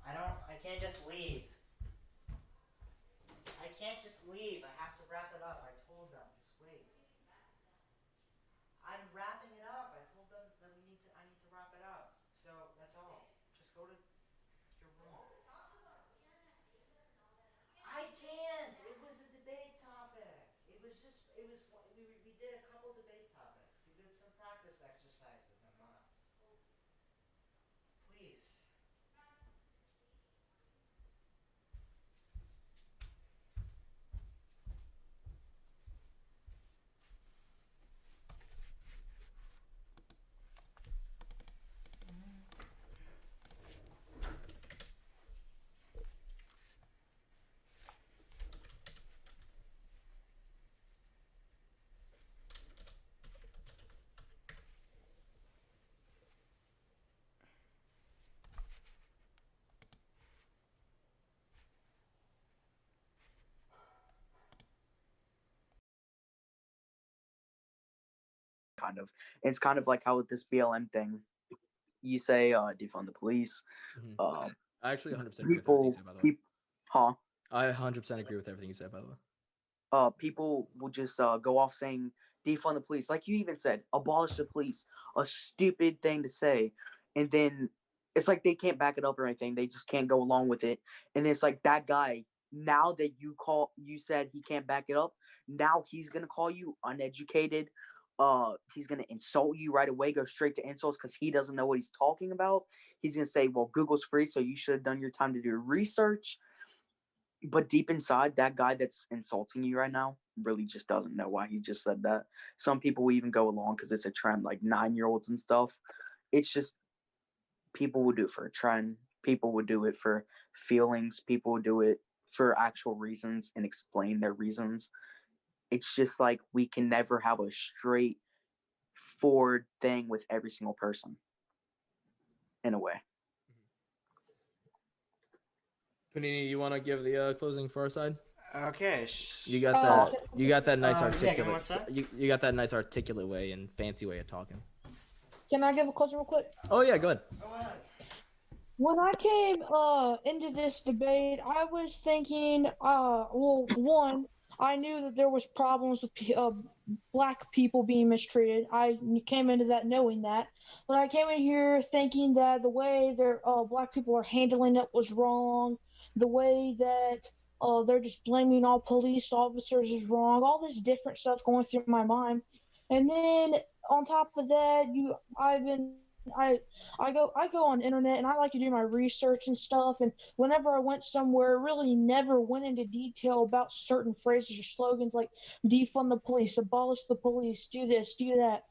I can't just leave. I can't just leave. I have to wrap it up. I told them. Just wait. I'm wrapping it up. I told them that I need to wrap it up. So that's all. Just go to your room. I can't. It was a debate topic. We did a couple debate topics. We did some practice exercises, Emma. Please. Kind of. It's kind of like how with this BLM thing, you say defund the police. I actually 100% agree with everything you said, by the way. I 100% agree with everything you said, by the way. People will just go off saying defund the police, like you even said, abolish the police, a stupid thing to say, and then it's like they can't back it up or anything. They just can't go along with it, and it's like that guy. Now that you said he can't back it up, now he's gonna call you uneducated. He's gonna insult you right away, go straight to insults because he doesn't know what he's talking about. He's gonna say, well, Google's free, so you should have done your time to do research. But deep inside, that guy that's insulting you right now really just doesn't know why he just said that. Some people will even go along because it's a trend, like 9-year-olds and stuff. It's just people would do it for a trend. People would do it for feelings. People would do it for actual reasons and explain their reasons. It's just like we can never have a straightforward thing with every single person, in a way. Panini, you want to give the closing for our side? Okay. You got that. You got that nice articulate. Yeah, you got that nice articulate way and fancy way of talking. Can I give a closing real quick? Oh yeah, go ahead. When I came into this debate, I was thinking, well, one, I knew that there was problems with black people being mistreated. I came into that knowing that, but I came in here thinking that the way their black people are handling it was wrong. The way that they're just blaming all police officers is wrong. All this different stuff going through my mind, and then on top of that, I go on the internet and I like to do my research and stuff, and whenever I went somewhere, really never went into detail about certain phrases or slogans like defund the police, abolish the police, do this, do that.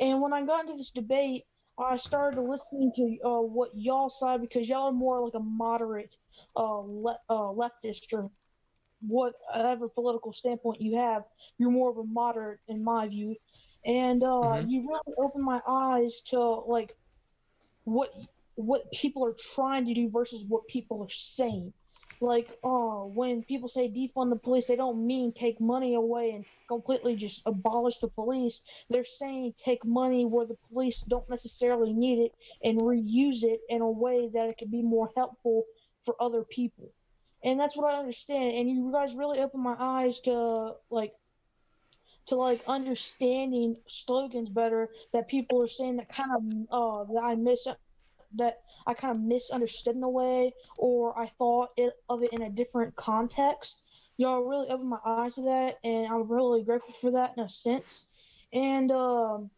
And when I got into this debate, I started listening to what y'all said, because y'all are more like a moderate leftist, or whatever political standpoint you have. You're more of a moderate in my view. And you really opened my eyes to like what people are trying to do versus what people are saying. Like when people say defund the police, they don't mean take money away and completely just abolish the police. They're saying take money where the police don't necessarily need it and reuse it in a way that it could be more helpful for other people. And that's what I understand. And you guys really opened my eyes to understanding slogans better that people are saying that kind of that I kind of misunderstood in a way, or I thought of it in a different context. Y'all really opened my eyes to that, and I'm really grateful for that in a sense. And I'm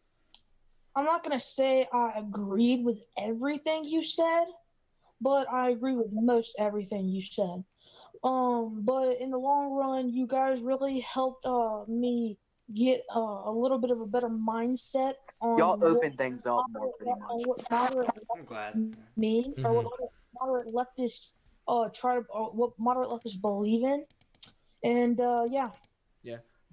not gonna say I agreed with everything you said, but I agree with most everything you said. But in the long run, you guys really helped me get a little bit of a better mindset on y'all open things up more, pretty much. What moderate I'm glad. mean, or what moderate leftists what moderate leftists believe in. And yeah.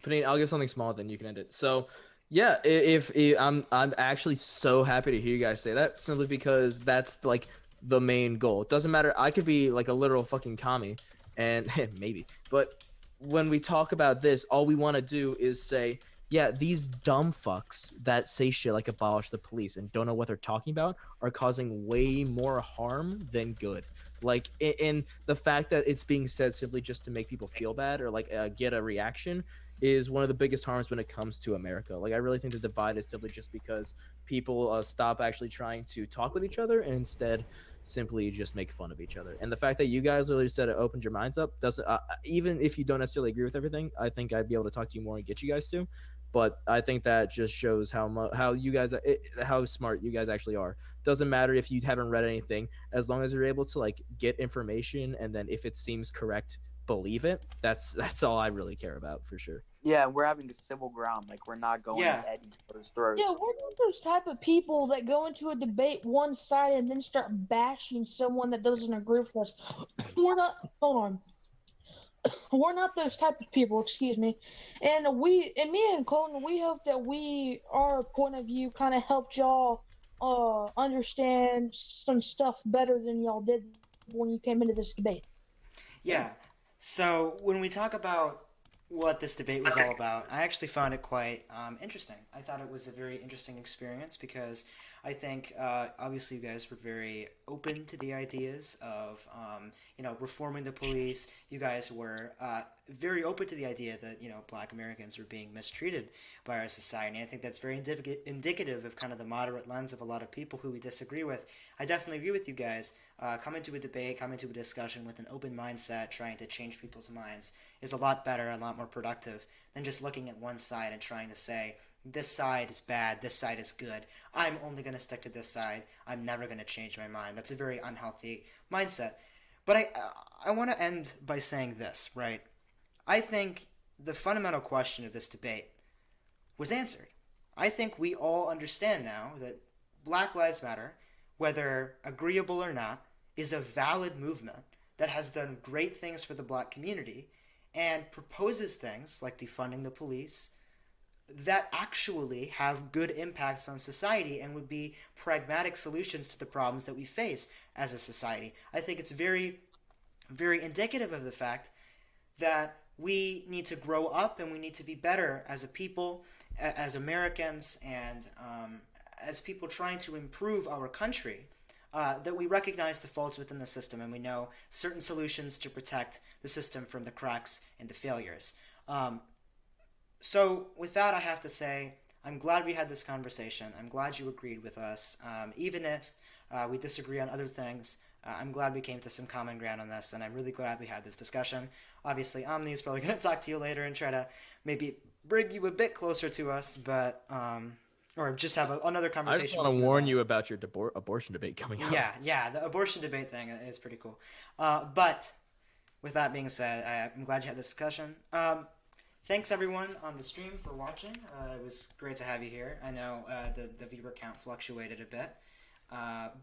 Panini, I'll give something small, then you can end it. So Yeah, if I'm actually so happy to hear you guys say that, simply because that's like the main goal. It doesn't matter. I could be like a literal fucking commie, and maybe, but when we talk about this, all we want to do is say, yeah, these dumb fucks that say shit like abolish the police and don't know what they're talking about are causing way more harm than good. Like, in the fact that it's being said simply just to make people feel bad or like get a reaction is one of the biggest harms when it comes to America. Like, I really think the divide is simply just because people stop actually trying to talk with each other and instead simply just make fun of each other. And the fact that you guys literally said it opened your minds up doesn't, even if you don't necessarily agree with everything, I think I'd be able to talk to you more and get you guys to. But I think that just shows how you guys how smart you guys actually are. Doesn't matter if you haven't read anything, as long as you're able to like get information, and then if it seems correct, believe it. That's all I really care about, for sure. Yeah, we're having a civil ground. Like, we're not going Yeah. at each other's throats. Yeah, we're not those type of people that go into a debate one side and then start bashing someone that doesn't agree with us. We're not. Hold on. We're not those type of people. Excuse me. And me and Colton, we hope that our point of view kind of helped y'all understand some stuff better than y'all did when you came into this debate. Yeah. So when we talk about what this debate was all about, I actually found it quite interesting. I thought it was a very interesting experience because I think obviously you guys were very open to the ideas of reforming the police. You guys were very open to the idea that Black Americans were being mistreated by our society. I think that's very indicative of kind of the moderate lens of a lot of people who we disagree with. I definitely agree with you guys. Come into a debate, come into a discussion with an open mindset, trying to change people's minds is a lot better, a lot more productive than just looking at one side and trying to say, this side is bad, this side is good. I'm only going to stick to this side. I'm never going to change my mind. That's a very unhealthy mindset. But I want to end by saying this, right? I think the fundamental question of this debate was answered. I think we all understand now that Black Lives Matter, whether agreeable or not, is a valid movement that has done great things for the Black community and proposes things like defunding the police that actually have good impacts on society and would be pragmatic solutions to the problems that we face as a society. I think it's very, very indicative of the fact that we need to grow up and we need to be better as a people, as Americans, and as people trying to improve our country. That we recognize the faults within the system and we know certain solutions to protect the system from the cracks and the failures. So with that, I have to say, I'm glad we had this conversation. I'm glad you agreed with us. Even if we disagree on other things, I'm glad we came to some common ground on this, and I'm really glad we had this discussion. Obviously, Omni is probably going to talk to you later and try to maybe bring you a bit closer to us, but or just have another conversation. I just want to warn you about your abortion debate coming up. Yeah, the abortion debate thing is pretty cool. But with that being said, I'm glad you had this discussion. Thanks everyone on the stream for watching. It was great to have you here. I know the viewer count fluctuated a bit.